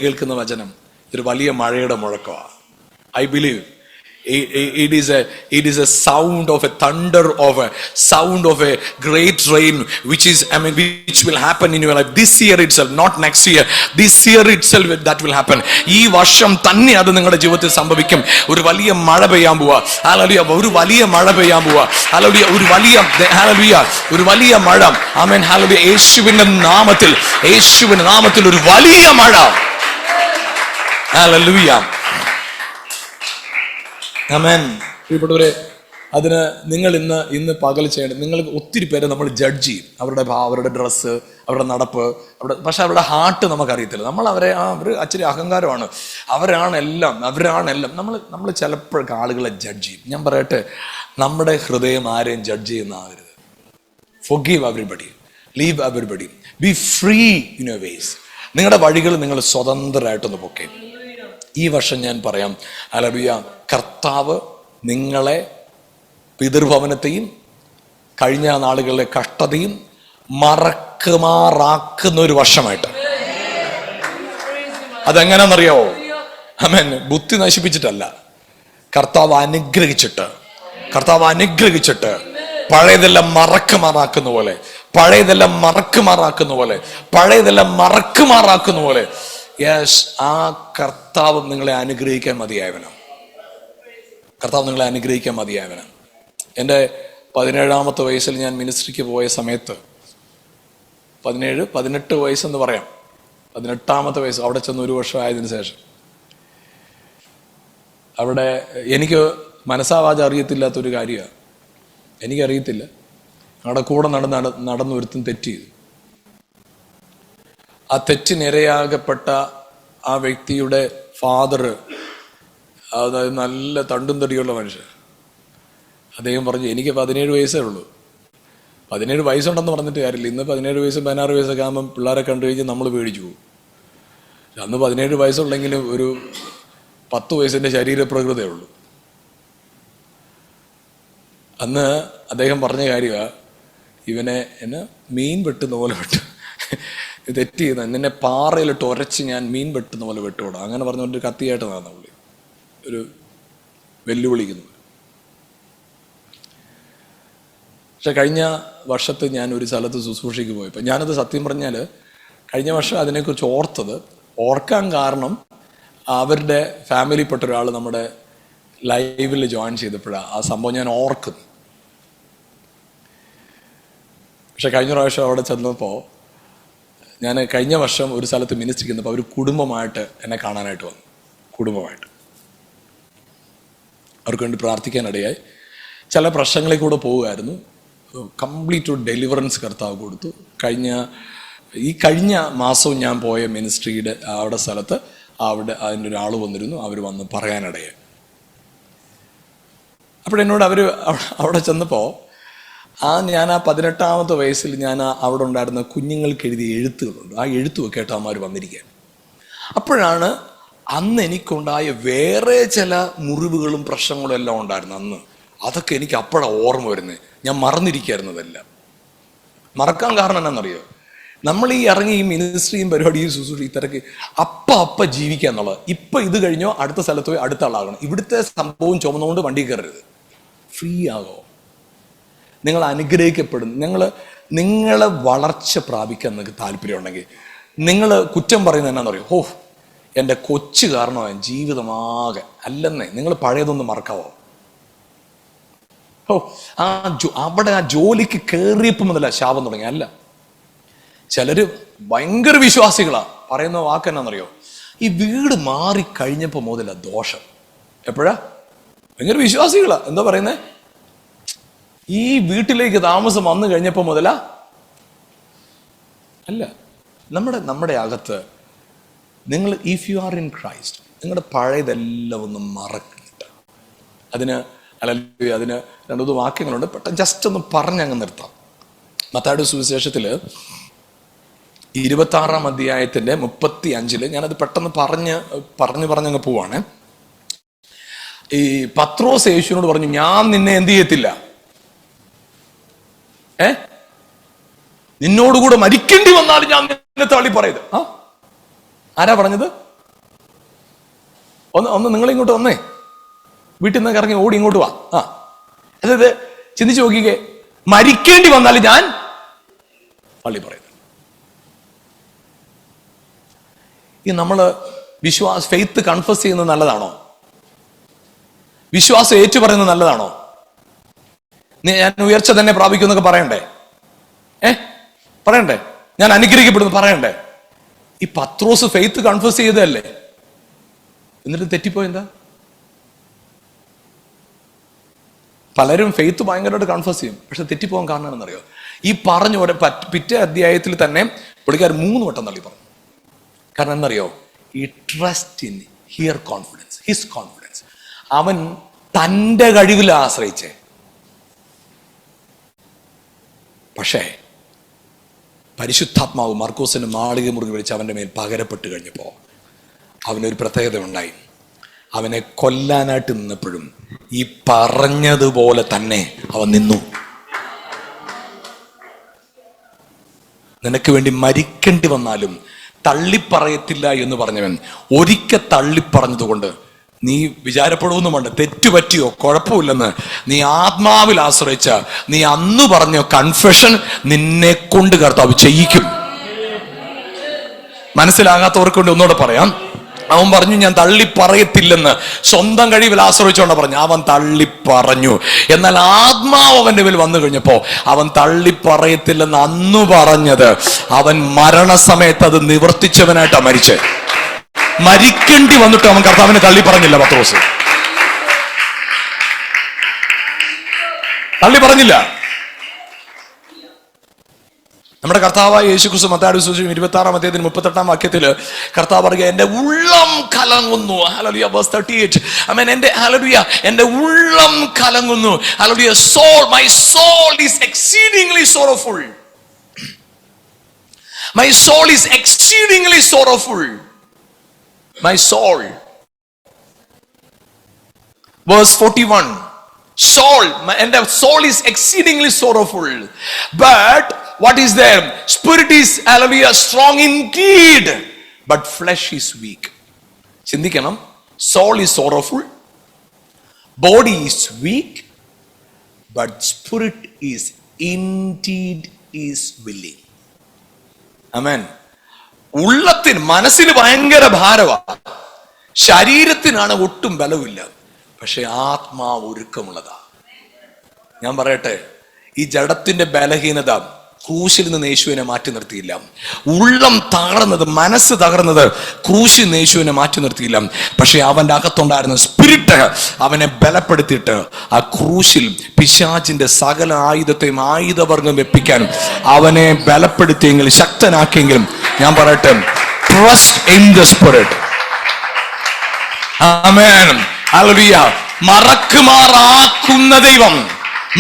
കേൾക്കുന്ന വചനം ഒരു വലിയ മഴയുടെ മുഴക്കമാണ്. I believe it is a sound of a thunder, of a sound of a great rain, which will happen in your life this year itself, not next year, this year itself that will happen. ഈ വർഷം തന്നെ അത് നിങ്ങളുടെ ജീവിതത്തിൽ സംഭവിക്കും. ഒരു വലിയ മഴ പെയ്യാൻ പോവാ. ഹല്ലേലൂയ, ഒരു വലിയ മഴ പെയ്യാൻ പോവാ. ഹല്ലേലൂയ, ഒരു വലിയ മഴ. ആമേൻ, ഹല്ലേലൂയ. യേശുവിന്റെ നാമത്തിൽ ഒരു വലിയ മഴ. ഹല്ലേലൂയ, ആമേൻ. പ്രിയപ്പെട്ടവരെ, അതിന് നിങ്ങൾ ഇന്ന് പകൽ ചെയ്യേണ്ടത്, നിങ്ങൾ ഒത്തിരി പേരെ നമ്മൾ ജഡ്ജ് ചെയ്യും, അവരുടെ ഡ്രസ്സ്, അവരുടെ നടപ്പ്, പക്ഷെ അവരുടെ ഹാർട്ട് നമുക്കറിയത്തില്ല. അവർ അച്ചിരി അഹങ്കാരമാണ്, അവരാണ് എല്ലാം. നമ്മൾ ചിലപ്പോഴൊക്കെ ആളുകളെ ജഡ്ജ് ചെയ്യും. ഞാൻ പറയട്ടെ, നമ്മുടെ ഹൃദയം ആരെയും judge ചെയ്യുന്നതാകരുത്. Forgive everybody, leave everybody, be free in your ways. നിങ്ങളുടെ വഴികൾ നിങ്ങൾ സ്വതന്ത്രരായിട്ടൊന്ന് പൊക്കെ. ഈ വർഷം ഞാൻ പറയാം, ഹല്ലേലൂയ, കർത്താവ് നിങ്ങളെ പിതൃഭവനത്തെയും കഴിഞ്ഞ നാളുകളിലെ കഷ്ടതയും മറക്കുമാറാക്കുന്ന ഒരു വർഷമായിട്ട്. അതെങ്ങനെയാണെന്നറിയാവോ? ആമേൻ. ബുദ്ധി നശിപ്പിച്ചിട്ടല്ല, കർത്താവ് അനുഗ്രഹിച്ചിട്ട് പഴയതെല്ലാം മറക്കുമാറാക്കുന്ന പോലെ, യെസ്, ആ കർത്താവ് നിങ്ങളെ അനുഗ്രഹിക്കാൻ മതിയായവനാണ്. എൻ്റെ 17-ാമത്തെ വയസ്സിൽ ഞാൻ മിനിസ്ട്രിക്ക് പോയ സമയത്ത്, 18 വയസ്സെന്ന് പറയാം, 18-ാമത്തെ വയസ്സ് അവിടെ ചെന്ന് 1 വർഷം ആയതിനു ശേഷം, അവിടെ എനിക്ക് മനസ്സാവാതെ അറിയത്തില്ലാത്തൊരു കാര്യമാണ്. എനിക്കറിയത്തില്ല. അവിടെ കൂടെ നടന്നൊരുത്തും തെറ്റ് ചെയ്തു. ആ തെറ്റിനിരയാകപ്പെട്ട ആ വ്യക്തിയുടെ ഫാദർ, അതായത് നല്ല തണ്ടും തടിയുള്ള മനുഷ്യൻ, അദ്ദേഹം പറഞ്ഞു, എനിക്ക് 17 വയസ്സേ ഉള്ളൂ. 17 വയസ്സുണ്ടെന്ന് പറഞ്ഞിട്ട് കാര്യമില്ല. ഇന്ന് 17 വയസ്സും 16 വയസ്സൊക്കെ ആകുമ്പം പിള്ളേരെ കണ്ടു കഴിഞ്ഞാൽ നമ്മൾ പേടിച്ചു പോകും. അന്ന് 17 വയസ്സുള്ളെങ്കിലും ഒരു 10 വയസ്സിന്റെ ശരീരപ്രകൃതയേ ഉള്ളൂ. അന്ന് അദ്ദേഹം പറഞ്ഞ കാര്യമാണ്, ഇവനെ എന്നെ മീൻ വെട്ടുന്ന പോലെ വെട്ടു, തെറ്റ് ചെയ്യുന്ന നിന്നെ പാറയിലിട്ട് ഉരച്ച് ഞാൻ മീൻ വെട്ടുന്ന പോലെ വെട്ടുകൂടാ, അങ്ങനെ പറഞ്ഞുകൊണ്ട് കത്തിയായിട്ട് നടന്ന പുള്ളി, ഒരു വെല്ലുവിളിക്കുന്നു. പക്ഷെ കഴിഞ്ഞ വർഷത്ത് ഞാൻ ഒരു സ്ഥലത്ത് ശുശ്രൂഷയ്ക്ക് പോയപ്പോൾ, ഞാനത് സത്യം പറഞ്ഞാൽ കഴിഞ്ഞ വർഷം അതിനെക്കുറിച്ച് ഓർക്കാൻ കാരണം അവരുടെ ഫാമിലിപ്പെട്ട ഒരാൾ നമ്മുടെ ലൈവിൽ ജോയിൻ ചെയ്തപ്പോഴാണ് ആ സംഭവം ഞാൻ ഓർക്കുന്നത്. പക്ഷെ കഴിഞ്ഞ പ്രാവശ്യം അവിടെ ചെന്നപ്പോൾ, ഞാൻ കഴിഞ്ഞ വർഷം ഒരു സ്ഥലത്ത് മിനിസ്ട്രി ചെയ്യുന്നപ്പോൾ അവർ കുടുംബമായിട്ട് എന്നെ കാണാനായിട്ട് വന്നു. കുടുംബമായിട്ട് അവർക്ക് വേണ്ടി പ്രാർത്ഥിക്കാനിടയായി. ചില പ്രശ്നങ്ങളിൽ കൂടെ പോവുമായിരുന്നു. കംപ്ലീറ്റ് ഒരു ഡെലിവറൻസ് കർത്താവ് കൊടുത്തു. കഴിഞ്ഞ മാസവും ഞാൻ പോയ മിനിസ്ട്രിയുടെ അവിടെ സ്ഥലത്ത് അവിടെ അതിൻ്റെ ഒരാൾ വന്നിരുന്നു. അവർ വന്ന് പറയാനിടയായി. അപ്പോഴെന്നോട് അവർ അവിടെ ചെന്നപ്പോൾ ഞാൻ ആ 18-ാമത്തെ വയസ്സിൽ ഞാൻ അവിടെ ഉണ്ടായിരുന്ന കുഞ്ഞുങ്ങൾക്ക് എഴുതിയ എഴുത്തുകളുണ്ട്. ആ എഴുത്തുമൊക്കെ ആയിട്ട് അമ്മമാർ വന്നിരിക്കുക. അപ്പോഴാണ് അന്ന് എനിക്കുണ്ടായ വേറെ ചില മുറിവുകളും പ്രശ്നങ്ങളും എല്ലാം ഉണ്ടായിരുന്നു അന്ന്. അതൊക്കെ എനിക്ക് അപ്പോഴാണ് ഓർമ്മ വരുന്നത്. ഞാൻ മറന്നിരിക്കായിരുന്നതെല്ലാം. മറക്കാൻ കാരണം എന്നാണെന്നറിയോ? നമ്മൾ ഈ ഇറങ്ങി ഈ മിനിസ്ട്രിയും പരിപാടിയും ശുശ്രൂഷ ഈ തിരക്ക് അപ്പ ജീവിക്കുക എന്നുള്ളത്. ഇപ്പം ഇത് കഴിഞ്ഞോ അടുത്ത സ്ഥലത്ത് പോയി അടുത്ത ആളാകണം. ഇവിടുത്തെ സംഭവം ചുമന്നുകൊണ്ട് വണ്ടി കയറരുത്. ഫ്രീ ആകോ. നിങ്ങൾ അനുഗ്രഹിക്കപ്പെടും. നിങ്ങളെ വളർച്ച പ്രാപിക്കാൻ നിങ്ങൾക്ക് താല്പര്യമുണ്ടെങ്കിൽ നിങ്ങൾ കുറ്റം പറയുന്നത് എന്നാണെന്നറിയോ? എൻ്റെ കൊച്ചു കാരണമാണ് ജീവിതമാകെ. അല്ലെന്നേ, നിങ്ങൾ പഴയതൊന്നും മറക്കാവോ? അവിടെ ആ ജോലിക്ക് കയറിയപ്പോൾ മുതല ശാപം തുടങ്ങി. അല്ല, ചിലര് ഭയങ്കര വിശ്വാസികളാ. പറയുന്ന വാക്ക് എന്നാന്നറിയോ? ഈ വീട് മാറിക്കഴിഞ്ഞപ്പോൾ മുതല ദോഷം. എപ്പോഴാ? ഭയങ്കര വിശ്വാസികളാ. എന്താ പറയുന്നേ? ഈ വീട്ടിലേക്ക് താമസം വന്നു കഴിഞ്ഞപ്പോൾ മുതലാ? അല്ല, നമ്മുടെ അകത്ത് നിങ്ങൾ if you are in Christ, നിങ്ങളുടെ പഴയതെല്ലാം ഒന്നും മറക്കില്ല. അതിന് 2 വാക്യങ്ങളുണ്ട്. പെട്ടെന്ന് ജസ്റ്റ് ഒന്ന് പറഞ്ഞങ്ങ് നിർത്താം. മത്തായിയുടെ സുവിശേഷത്തിൽ 26-ാം അധ്യായത്തിന്റെ 35 ഞാനത് പെട്ടെന്ന് പറഞ്ഞങ്ങ് പോവാണ്. ഈ പത്രോസ് യേശുവിനോട് പറഞ്ഞു, ഞാൻ നിന്നെ എന്ത് ചെയ്യത്തില്ല, നിന്നോടുകൂടെ മരിക്കേണ്ടി വന്നാലും ഞാൻ നിന്നെ തള്ളി പറയത്. ആരാ പറഞ്ഞത്? ഒന്ന് നിങ്ങളിങ്ങോട്ട് വന്നേ, വീട്ടിൽ നിന്ന് ഇറങ്ങി ഓടി ഇങ്ങോട്ട് വാ. അതായത് ചിന്തിച്ചു നോക്കിക്കേ, മരിക്കേണ്ടി വന്നാലും ഞാൻ പള്ളി പറയുന്നത്. ഈ നമ്മള് ഫെയ്ത്ത് കൺഫസ് ചെയ്യുന്നത് നല്ലതാണോ? വിശ്വാസം ഏറ്റു പറയുന്നത് നല്ലതാണോ? ഞാൻ ഉയർച്ച തന്നെ പ്രാപിക്കും എന്നൊക്കെ പറയണ്ടേ? പറയണ്ടേ? ഞാൻ അനുഗ്രഹിക്കപ്പെടുന്നു പറയണ്ടേ? ഈ പത്രോസ് ഫെയ്ത്ത് കൺഫസ് ചെയ്തതല്ലേ, എന്നിട്ട് തെറ്റിപ്പോയെന്താ? പലരും ഫെയ്ത്ത് ഭയങ്കരമായിട്ട് കൺഫസ് ചെയ്യും, പക്ഷെ തെറ്റിപ്പോകാൻ കാരണം എന്നറിയോ? ഈ പറഞ്ഞു പിറ്റേ അധ്യായത്തിൽ തന്നെ പുള്ളിക്കാരൻ 3 വട്ടം തള്ളി പറഞ്ഞു. കാരണം എന്നറിയോ? ഈ trust in here confidence, his confidence. അവൻ തൻ്റെ കഴിവിൽ ആശ്രയിച്ചേ. പക്ഷേ പരിശുദ്ധാത്മാവ് മർക്കോസിന് മാളിക മുറുകി വിളിച്ച് അവൻ്റെ മേൽ പകരപ്പെട്ട് കഴിഞ്ഞപ്പോൾ അവനൊരു പ്രത്യേകത ഉണ്ടായി. അവനെ കൊല്ലാനായിട്ട് നിന്നപ്പോഴും ഈ പറഞ്ഞതുപോലെ തന്നെ അവൻ നിന്നു. നിനക്ക് വേണ്ടി മരിക്കേണ്ടി വന്നാലും തള്ളിപ്പറയത്തില്ല എന്ന് പറഞ്ഞവൻ ഒരിക്കൽ തള്ളിപ്പറഞ്ഞതുകൊണ്ട് നീ വിചാരപ്പെടുമെന്നും വേണ്ട, തെറ്റുപറ്റിയോ കുഴപ്പമില്ലെന്ന് നീ ആത്മാവിൽ ആശ്രയിച്ച നീ അന്ന് പറഞ്ഞ കൺഫെഷൻ നിന്നെ കൊണ്ട് കർത്താവ് ചെയ്യിക്കും. മനസ്സിലാകാത്തവർക്ക് വേണ്ടി ഒന്നുകൂടെ പറയാം. അവൻ പറഞ്ഞു ഞാൻ തള്ളി പറയത്തില്ലെന്ന്, സ്വന്തം കഴിവിൽ ആശ്രയിച്ചോണ്ട പറഞ്ഞു. അവൻ തള്ളി പറഞ്ഞു. എന്നാൽ ആത്മാവ് അവന്റെ മേൽ വന്നു കഴിഞ്ഞപ്പോ അവൻ തള്ളി പറയത്തില്ലെന്ന് അന്ന് പറഞ്ഞത് അവൻ മരണസമയത്ത് അത് നിവർത്തിച്ചവനായിട്ടാ മരിച്ചേ. മരിക്കേണ്ടി വന്നിട്ട് അവൻ കർത്താവിനെ തള്ളി പറഞ്ഞില്ല. പത്രോസ് തള്ളി പറഞ്ഞില്ല. നമ്മുടെ കർത്താവായ യേശുക്രിസ്തു മത്തായിയുടെ സുവിശേഷം 26-ാം അധ്യായത്തിന് 38-ാം വാക്യത്തില് കർത്താവ് പറയുക, എന്റെ ഉള്ളം കലങ്ങുന്നു. ഹല്ലേലൂയ. വേഴ്സ് 38. ആമേൻ. എന്റെ ഉള്ളം കലങ്ങുന്നു. Hallelujah. my soul is exceedingly sorrowful. My soul is exceedingly sorrowful. My soul. Verse 41. Soul, and the soul is exceedingly sorrowful. But what is there? Spirit is, hallelujah, strong indeed, but flesh is weak. ചിന്തിക്കണം. Soul is sorrowful, body is weak, but spirit is indeed is willing. Amen. ഉള്ളത്തിന് മനസ്സിന് ഭയങ്കര ഭാരമാണ്, ശരീരത്തിനാണ് ഒട്ടും ബലമില്ല, പക്ഷെ ആത്മാവ് ഒരുക്കമുള്ളതാ. ഞാൻ പറയട്ടെ, ഈ ജഡത്തിന്റെ ബലഹീനത ക്രൂശിൽ നിന്ന് യേശുവിനെ മാറ്റി നിർത്തിയില്ല. ഉള്ളം തകർന്നത്, മനസ്സ് തകർന്നത് ക്രൂശിൽ നിന്ന് യേശുവിനെ മാറ്റി നിർത്തിയില്ല. പക്ഷെ അവന്റെ അകത്തുണ്ടായിരുന്ന സ്പിരിറ്റ് അവനെ ബലപ്പെടുത്തിയിട്ട് ആ ക്രൂശിൽ പിശാചിന്റെ സകല ആയുധത്തെയും ആയുധവർഗം വെപ്പിക്കാൻ അവനെ ബലപ്പെടുത്തിയെങ്കിലും ശക്തനാക്കിയെങ്കിലും ഞാൻ പറയട്ടെ, ട്രസ്റ്റ് ഇൻ ദ സ്പിരിറ്റ്. ആമേൻ. ഹല്ലേലൂയ. മറക്കുമാറാക്കുന്ന ദൈവം,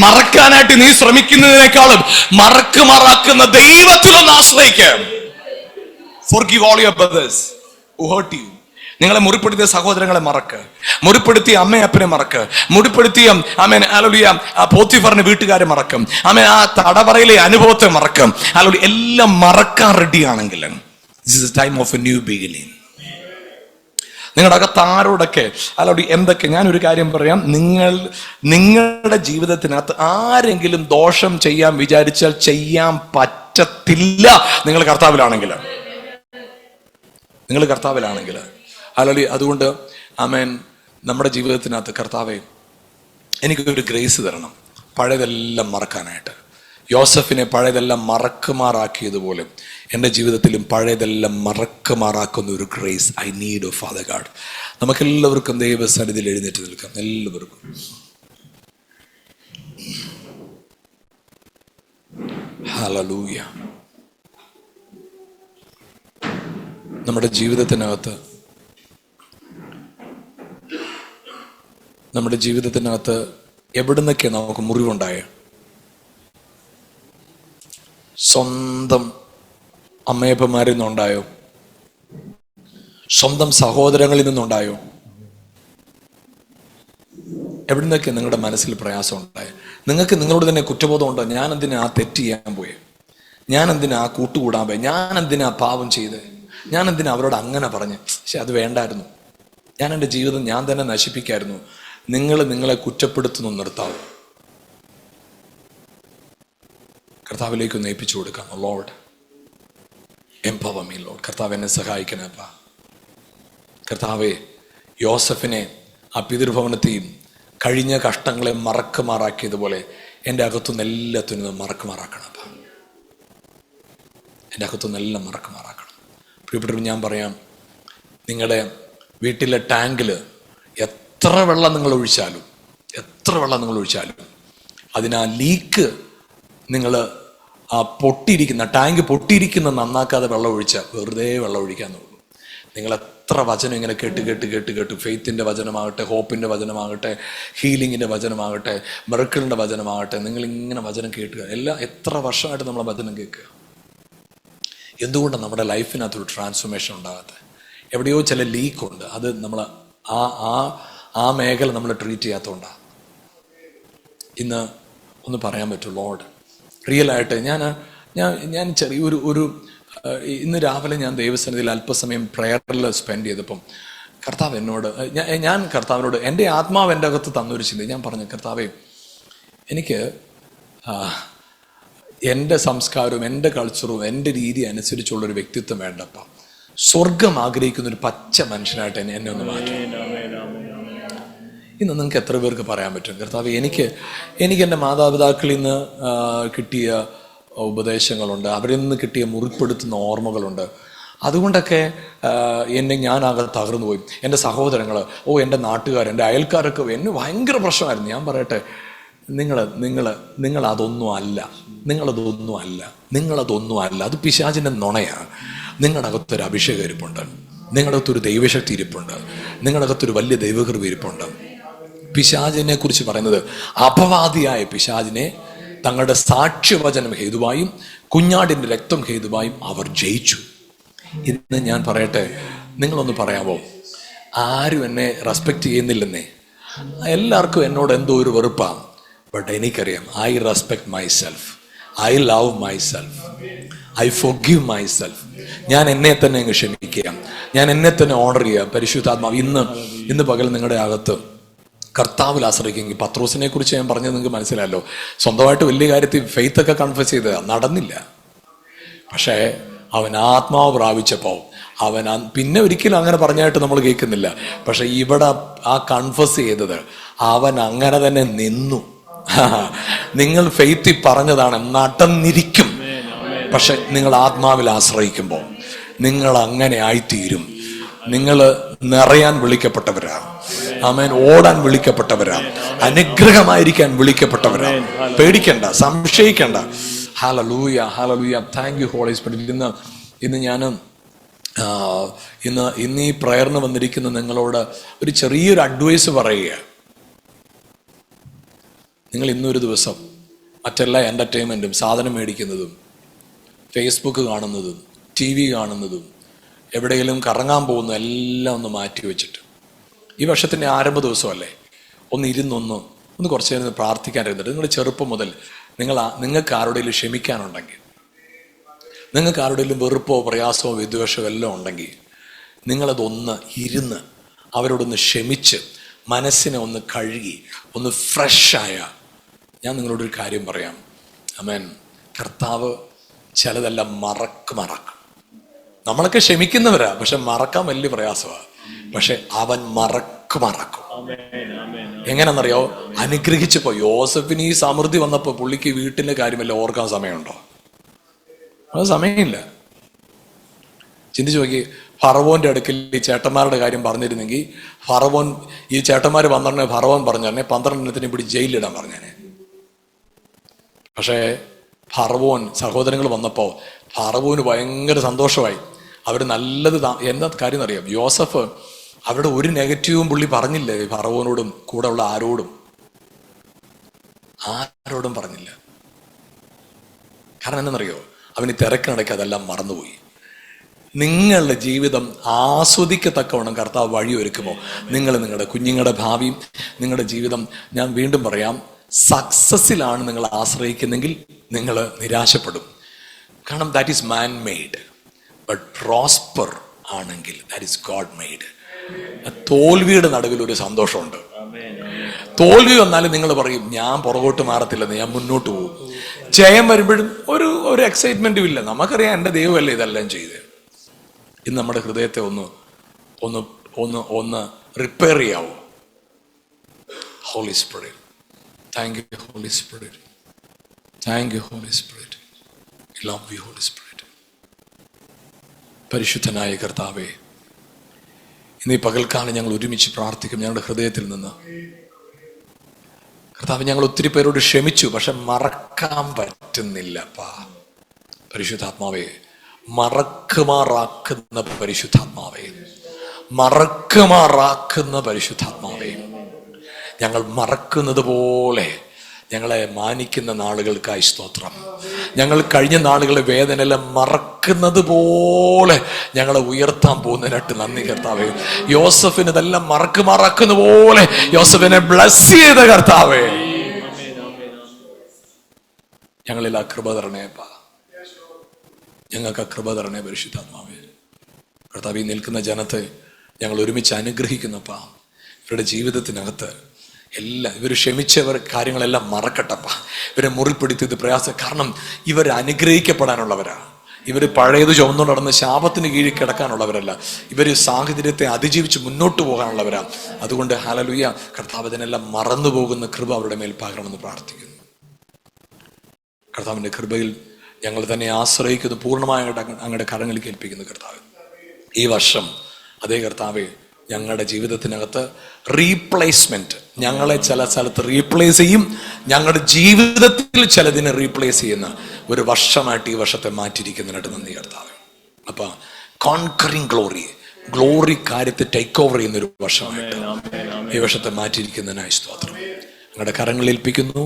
മറക്കാനായിട്ട് നീ ശ്രമിക്കുന്നതിനേക്കാളും മറക്കുമാറാക്കുന്ന ദൈവത്തിലൊന്ന് ആശ്രയിക്കാം. Forgive all your brothers who hurt you. നിങ്ങളെ മുറിപ്പെടുത്തിയ സഹോദരങ്ങളെ മറക്ക്, മുറിപ്പെടുത്തിയ അമ്മയപ്പനെ മറക്ക്, മുറിപ്പെടുത്തിയ ആമേൻ ഹല്ലേലൂയ പോത്തിഫറിന്റെ വീട്ടുകാരെ മറക്കും, ആമേൻ ആ തടവറയിലെ അനുഭവത്തെ മറക്കും. ഹല്ലേലൂയ. എല്ലാം മറക്കാൻ റെഡിയാണെങ്കിൽ this is a time of a new beginning. നിങ്ങളുടെ അകത്ത് ആരോടൊക്കെ അല്ലോടി എന്തൊക്കെ, ഞാനൊരു കാര്യം പറയാം, നിങ്ങളുടെ ജീവിതത്തിനകത്ത് ആരെങ്കിലും ദോഷം ചെയ്യാൻ വിചാരിച്ചാൽ ചെയ്യാൻ പറ്റത്തില്ല. നിങ്ങൾ കർത്താവിലാണെങ്കിൽ അല്ലോടി. അതുകൊണ്ട് ആമേൻ, നമ്മുടെ ജീവിതത്തിനകത്ത് കർത്താവേ എനിക്കൊരു ഗ്രേസ് തരണം പഴയതെല്ലാം മറക്കാനായിട്ട്. യോസഫിനെ പഴയതെല്ലാം മറക്കുമാറാക്കിയതുപോലെ എൻ്റെ ജീവിതത്തിലും പഴയതെല്ലാം മറക്കുമാറാക്കുന്ന ഒരു grace I need of father God. നമുക്കെല്ലാവർക്കും ദൈവസന്നിധിയിൽ എഴുന്നേറ്റ് നിൽക്കാം. എല്ലാവർക്കും ഹല്ലേലൂയ. നമ്മുടെ ജീവിതത്തിനകത്ത് എവിടുന്നൊക്കെ നമുക്ക് മുറിവുണ്ടായ, സ്വന്തം അമ്മയപ്പന്മാരിൽ നിന്നുണ്ടായോ, സ്വന്തം സഹോദരങ്ങളിൽ നിന്നുണ്ടായോ, എവിടുന്നൊക്കെ നിങ്ങളുടെ മനസ്സിൽ പ്രയാസം ഉണ്ടായോ? നിങ്ങൾക്ക് നിങ്ങളോട് തന്നെ കുറ്റബോധം ഉണ്ടോ? ഞാൻ എന്തിനാ ആ തെറ്റ് ചെയ്യാൻ പോയെ? ഞാൻ എന്തിനാ ആ കൂട്ടുകൂടാൻ പോയെ? ഞാൻ എന്തിനാ പാപം ചെയ്ത്? ഞാൻ എന്തിനാ അവരോട് അങ്ങനെ പറഞ്ഞ്? പക്ഷെ അത് വേണ്ടായിരുന്നു. ഞാൻ എൻ്റെ ജീവിതം ഞാൻ തന്നെ നശിപ്പിക്കായിരുന്നു. നിങ്ങളെ കുറ്റപ്പെടുത്തുന്നു നിർത്താവും. കർത്താവിലേക്ക് ഒന്ന് ഏൽപ്പിച്ചു കൊടുക്കാം. Lord empower me Lord. കർത്താവ് എന്നെ സഹായിക്കണേപ്പാ. കർത്താവെ, യോസഫിനെ ആ പിതൃഭവനത്തെയും കഴിഞ്ഞ കഷ്ടങ്ങളെ മറക്കുമാറാക്കിയതുപോലെ എൻ്റെ അകത്തുനിന്ന് എല്ലാത്തിനും മറക്കുമാറാക്കണപ്പാ. എൻ്റെ അകത്തുനിന്നെല്ലാം മറക്കുമാറാക്കണം. പ്രിയപ്പെട്ടവർ, ഞാൻ പറയാം, നിങ്ങളുടെ വീട്ടിലെ ടാങ്കിൽ എത്ര വെള്ളം നിങ്ങൾ ഒഴിച്ചാലും അതിനാ ലീക്ക് നിങ്ങൾ ആ ടാങ്ക് പൊട്ടിയിരിക്കുന്ന നന്നാക്കാതെ വെള്ളം ഒഴിച്ചാൽ വെറുതെ വെള്ളം ഒഴിക്കാന്നുള്ളൂ. നിങ്ങൾ എത്ര വചനം ഇങ്ങനെ കേട്ട് ഫെയ്ത്തിന്റെ വചനമാകട്ടെ, ഹോപ്പിന്റെ വചനമാകട്ടെ, ഹീലിങ്ങിന്റെ വചനമാകട്ടെ, മിറക്കിളിന്റെ വചനമാകട്ടെ, നിങ്ങൾ ഇങ്ങനെ വചനം കേട്ടുക. എത്ര വർഷമായിട്ട് നമ്മൾ വചനം കേൾക്കുക. എന്തുകൊണ്ടാണ് നമ്മുടെ ലൈഫിനകത്തൊരു ട്രാൻസ്ഫോർമേഷൻ ഉണ്ടാകാത്തത്? എവിടെയോ ചില ലീക്കുണ്ട്. അത് നമ്മൾ ആ ആ ആ മേഖല നമ്മൾ ട്രീറ്റ് ചെയ്യാത്തതുകൊണ്ടാണ്. ഇന്ന് ഒന്ന് പറയാൻ പറ്റും, ലോർഡ് റിയലായിട്ട് ഞാൻ ചെറിയൊരു ഇന്ന് രാവിലെ ഞാൻ ദൈവസന്നിധിയിൽ അല്പസമയം പ്രയറിൽ സ്പെൻഡ് ചെയ്തപ്പം കർത്താവ് എന്നോട് ഞാൻ കർത്താവിനോട് എൻ്റെ ആത്മാവ് എൻ്റെ അകത്ത് തന്നൊരു ചിന്ത. ഞാൻ പറഞ്ഞു, കർത്താവേ, എനിക്ക് എൻ്റെ സംസ്കാരവും എൻ്റെ കൾച്ചറും എൻ്റെ രീതി അനുസരിച്ചുള്ളൊരു വ്യക്തിത്വം വേണ്ടപ്പ. സ്വർഗം ആഗ്രഹിക്കുന്ന ഒരു പച്ച മനുഷ്യനായിട്ട് എന്നെ ഒന്ന് മാറ്റും. ഇന്ന് നിങ്ങൾക്ക് എത്ര പേർക്ക് പറയാൻ പറ്റും, കർത്താവ്, എനിക്ക് എൻ്റെ മാതാപിതാക്കളിൽ നിന്ന് കിട്ടിയ ഉപദേശങ്ങളുണ്ട്, അവരിൽ നിന്ന് കിട്ടിയ മുറിപ്പെടുത്തുന്ന ഓർമ്മകളുണ്ട്, അതുകൊണ്ടൊക്കെ ഞാനാകെ തകർന്നു പോയി. എൻ്റെ സഹോദരങ്ങൾ, എൻ്റെ നാട്ടുകാർ, എൻ്റെ അയൽക്കാരൊക്കെ എന്നെ ഭയങ്കര പ്രശ്നമായിരുന്നു. ഞാൻ പറയട്ടെ, നിങ്ങളതൊന്നും അല്ല, നിങ്ങളതൊന്നും അല്ല. അത് പിശാചിൻ്റെ നുണയാണ്. നിങ്ങളുടെ അകത്തൊരു അഭിഷേകം ഇരിപ്പുണ്ട്, നിങ്ങളുടെ അകത്തൊരു ദൈവശക്തി ഇരിപ്പുണ്ട്, നിങ്ങളുടെ അകത്തൊരു വലിയ ദൈവകൃപ ഇരിപ്പുണ്ട്. പിശാചിനെ കുറിച്ച് പറയുന്നത്, അപവാദിയായ പിശാചിനെ തങ്ങളുടെ സാക്ഷ്യവചനം ഹേതുവായും കുഞ്ഞാടിൻ്റെ രക്തം ഹേതുവായും അവർ ജയിച്ചു. ഇന്ന് ഞാൻ പറയട്ടെ, നിങ്ങളൊന്ന് പറയാമോ, ആരും എന്നെ റെസ്പെക്റ്റ് ചെയ്യുന്നില്ലെന്നേ, എല്ലാവർക്കും എന്നോട് എന്തോ ഒരു വെറുപ്പാണ്. ബട്ട് എനിക്കറിയാം, I respect my self, I love my self, I forgive my self. ഞാൻ എന്നെ തന്നെ അങ്ങ് ക്ഷമിക്കുക, ഞാൻ എന്നെ തന്നെ ഓണർ ചെയ്യുക. പരിശുദ്ധാത്മാവ് ഇന്ന് പകൽ നിങ്ങളുടെ അകത്ത് കർത്താവിൽ ആശ്രയിക്കുമെങ്കിൽ, പത്രോസിനെ കുറിച്ച് ഞാൻ പറഞ്ഞത് നിങ്ങൾക്ക് മനസ്സിലായല്ലോ. സ്വന്തമായിട്ട് വലിയ കാര്യത്തിൽ ഫെയ്ത്തൊക്കെ കൺഫസ് ചെയ്ത് നടന്നില്ല. പക്ഷേ അവൻ ആത്മാവ് പ്രാപിച്ചപ്പോൾ പിന്നെ ഒരിക്കലും അങ്ങനെ പറഞ്ഞായിട്ട് നമ്മൾ കേൾക്കുന്നില്ല. പക്ഷെ ഇവിടെ ആ കൺഫസ് ചെയ്തത്, അവൻ അങ്ങനെ തന്നെ നിന്നു. നിങ്ങൾ ഫെയ്ത്തിൽ പറഞ്ഞതാണ്, നടന്നിരിക്കും. പക്ഷെ നിങ്ങൾ ആത്മാവിൽ ആശ്രയിക്കുമ്പോൾ നിങ്ങൾ അങ്ങനെ ആയിത്തീരും. നിങ്ങൾ നിറയാൻ വിളിക്കപ്പെട്ടവരാ, ആമേൻ. ഓടാൻ വിളിക്കപ്പെട്ടവരാ, അനുഗ്രഹമായിരിക്കാൻ വിളിക്കപ്പെട്ടവരാ. പേടിക്കണ്ട, സംശയിക്കണ്ട. ഹല്ലേലൂയ, ഹല്ലേലൂയ. Thank you holy spirit. ഇന്ന് ഞാൻ ഇന്ന് ഈ പ്രയറിന് വന്നിരിക്കുന്ന നിങ്ങളോട് ഒരു ചെറിയൊരു അഡ്വൈസ് പറയുക. നിങ്ങൾ ഇന്നൊരു ദിവസം മറ്റെല്ലാ എൻ്റർടൈൻമെൻറ്റും, സാധനം മേടിക്കുന്നതും, ഫേസ്ബുക്ക് കാണുന്നതും, TV കാണുന്നതും, എവിടെയെങ്കിലും കറങ്ങാൻ പോകുന്ന എല്ലാം ഒന്ന് മാറ്റി വെച്ചിട്ട്, ഈ വർഷത്തിൻ്റെ ആരംഭ ദിവസമല്ലേ, ഒന്ന് കുറച്ച് നേരം പ്രാർത്ഥിക്കാനിരുന്നിട്ട്, നിങ്ങൾ ചെറുപ്പം മുതൽ നിങ്ങൾക്ക് ആരുടെയും ക്ഷമിക്കാനുണ്ടെങ്കിൽ, നിങ്ങൾക്ക് ആരുടെയും വെറുപ്പോ പ്രയാസമോ വിദ്വേഷമോ എല്ലാം ഉണ്ടെങ്കിൽ, നിങ്ങളതൊന്ന് ഇരുന്ന് അവരോടൊന്ന് ക്ഷമിച്ച് മനസ്സിനെ ഒന്ന് കഴുകി ഒന്ന് ഫ്രഷായ, ഞാൻ നിങ്ങളോടൊരു കാര്യം പറയാം. ആമേൻ. കർത്താവ് ചിലതെല്ലാം മറക്കും. നമ്മളൊക്കെ ക്ഷമിക്കുന്നവരാ, പക്ഷെ മറക്കാൻ വലിയ പ്രയാസമാണ്. പക്ഷെ അവൻ മറക്കും. എങ്ങനെന്നറിയോ? അനുഗ്രഹിച്ചപ്പോ യോസഫിന് ഈ സമൃദ്ധി വന്നപ്പോ പുള്ളിക്ക് വീട്ടിന്റെ കാര്യമല്ല ഓർക്കാൻ സമയമുണ്ടോ? അത് സമയമില്ല. ചിന്തിച്ചു നോക്കി, ഫറവോന്റെ അടുക്കൽ ഈ ചേട്ടന്മാരുടെ കാര്യം പറഞ്ഞിരുന്നെങ്കിൽ ഈ ചേട്ടന്മാർ 12 ഫറവോൻ പറഞ്ഞേ 12 പിടി ജയിലിടാൻ പറഞ്ഞേനെ. പക്ഷേ സഹോദരങ്ങൾ വന്നപ്പോ ഫറവോന് ഭയങ്കര സന്തോഷമായി. അവർ നല്ലത് എന്താ കാര്യം അറിയാം, യോസഫ് അവരുടെ ഒരു നെഗറ്റീവും പുള്ളി പറഞ്ഞില്ലേ ഫറവോനോടും കൂടെ ഉള്ള ആരോടും പറഞ്ഞില്ല. കാരണം എന്താണെന്നറിയോ? അവന് തിരക്കിനിടയ്ക്ക് അതെല്ലാം മറന്നുപോയി. നിങ്ങളുടെ ജീവിതം ആസ്വദിക്കത്തക്കവണ്ണം കർത്താവ് വഴിയൊരുക്കുമോ, നിങ്ങളുടെ കുഞ്ഞുങ്ങളുടെ ഭാവിയും നിങ്ങളുടെ ജീവിതം, ഞാൻ വീണ്ടും പറയാം, സക്സസിലാണ് നിങ്ങൾ ആശ്രയിക്കുന്നെങ്കിൽ നിങ്ങൾ നിരാശപ്പെടും. കാരണം that is man made. But prosper ആണെങ്കിൽ ദാറ്റ് ഈസ് ഗോഡ് മെയ്ഡ്. തോൽവിയുടെ നടുവിൽ ഒരു സന്തോഷമുണ്ട്. തോൽവി വന്നാലും നിങ്ങൾ പറയും, ഞാൻ പുറകോട്ട് മാറത്തില്ലെന്ന്, ഞാൻ മുന്നോട്ട് പോകും. ജയം വരുമ്പോഴും ഒരു എക്സൈറ്റ്മെന്റും ഇല്ല. നമുക്കറിയാം എൻ്റെ ദൈവമല്ലേ ഇതെല്ലാം ചെയ്ത്. ഇന്ന് നമ്മുടെ ഹൃദയത്തെ ഒന്ന് റിപ്പയർ ചെയ്യാവോ? Holy spirit, thank you holy spirit, thank you holy spirit, I love you holy spirit. പരിശുദ്ധനായ കർത്താവേ, ഇന്ന് ഈ പകൽക്കാലം ഞങ്ങൾ ഒരുമിച്ച് പ്രാർത്ഥിക്കും. ഞങ്ങളുടെ ഹൃദയത്തിൽ നിന്ന് കർത്താവ്, ഞങ്ങൾ ഒത്തിരി പേരോട് ക്ഷമിച്ചു, പക്ഷെ മറക്കാൻ പറ്റുന്നില്ലപ്പാ. പരിശുദ്ധാത്മാവേ, മറക്കുമാറാക്കുന്ന പരിശുദ്ധാത്മാവേ, മറക്കുമാറാക്കുന്ന പരിശുദ്ധാത്മാവേ, ഞങ്ങൾ മറക്കുന്നത് പോലെ ഞങ്ങളെ മാനിക്കുന്ന നാളുകൾക്കായി സ്തോത്രം. ഞങ്ങൾ കഴിഞ്ഞ നാളുകളെ വേദനയെല്ലാം മറക്കുന്നത് പോലെ ഞങ്ങളെ ഉയർത്താൻ പോകുന്നതിനായിട്ട് നന്ദി കർത്താവേ. യോസഫിന് ഇതെല്ലാം മറക്കുന്ന പോലെ യോസഫിനെ ബ്ലസ് ചെയ്ത കർത്താവേ, ഞങ്ങളിൽ ആ കൃപ തരണേപ്പാ. ഞങ്ങൾക്ക് ആ കൃപ തരണേ പരിശുദ്ധാത്മാവേ. കർത്താവ്, ഈ നിൽക്കുന്ന ജനത്തെ ഞങ്ങൾ ഒരുമിച്ച് അനുഗ്രഹിക്കുന്നപ്പാ. ഇവരുടെ ജീവിതത്തിനകത്ത് എല്ലാം ഇവർ ക്ഷമിച്ചവർ കാര്യങ്ങളെല്ലാം മറക്കട്ടപ്പാ. ഇവരെ മുറിപ്പെടുത്തിയത് പ്രയാസം. കാരണം ഇവർ അനുഗ്രഹിക്കപ്പെടാനുള്ളവരാ. ഇവർ പഴയത് ചുവന്നു നടന്ന് ശാപത്തിന് കീഴിൽ കിടക്കാനുള്ളവരല്ല. ഇവർ സാഹചര്യത്തെ അതിജീവിച്ച് മുന്നോട്ട് പോകാനുള്ളവരാ. അതുകൊണ്ട് ഹല്ലേലൂയ, കർത്താവ് ഇതിനെല്ലാം മറന്നു പോകുന്ന കൃപ അവരുടെ മേൽ പകരണമെന്ന് പ്രാർത്ഥിക്കുന്നു. കർത്താവിന്റെ കൃപയിൽ ഞങ്ങൾ തന്നെ ആശ്രയിക്കുന്നു. പൂർണ്ണമായ അങ്ങയുടെ കരങ്ങളിൽ ഏൽപ്പിക്കുന്നു കർത്താവ്. ഈ വർഷം അതേ കർത്താവെ, ഞങ്ങളുടെ ജീവിതത്തിനകത്ത് റീപ്ലേസ്മെന്റ്, ഞങ്ങളെ ചില സ്ഥലത്ത് റീപ്ലേസ് ചെയ്യും, ഞങ്ങളുടെ ജീവിതത്തിൽ ചിലതിനെ റീപ്ലേസ് ചെയ്യുന്ന ഒരു വർഷമായിട്ട് ഈ വർഷത്തെ മാറ്റിയിരിക്കുന്നതിനായിട്ട് നന്ദി കർത്താവ്. അപ്പൊ കോൺകറിങ് ഗ്ലോറി കാര്യത്തെ ടേക്ക് ഓവർ ചെയ്യുന്ന ഒരു വർഷമായിട്ട് ഈ വർഷത്തെ മാറ്റിയിരിക്കുന്നതിനായി സ്തോത്രം. ഞങ്ങളുടെ കരങ്ങളിൽ ഏൽപ്പിക്കുന്നു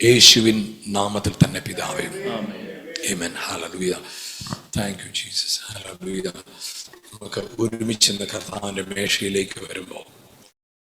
യേശുവിൻ നാമത്തിൽ തന്നെ പിതാവേ, ആമേൻ. ഹല്ലേലൂയ. Thank you Jesus. ഹല്ലേലൂയ. നമുക്ക് ഒരുമിച്ച് കർത്താവിന്റെ മേശയിലേക്ക് വരുമ്പോൾ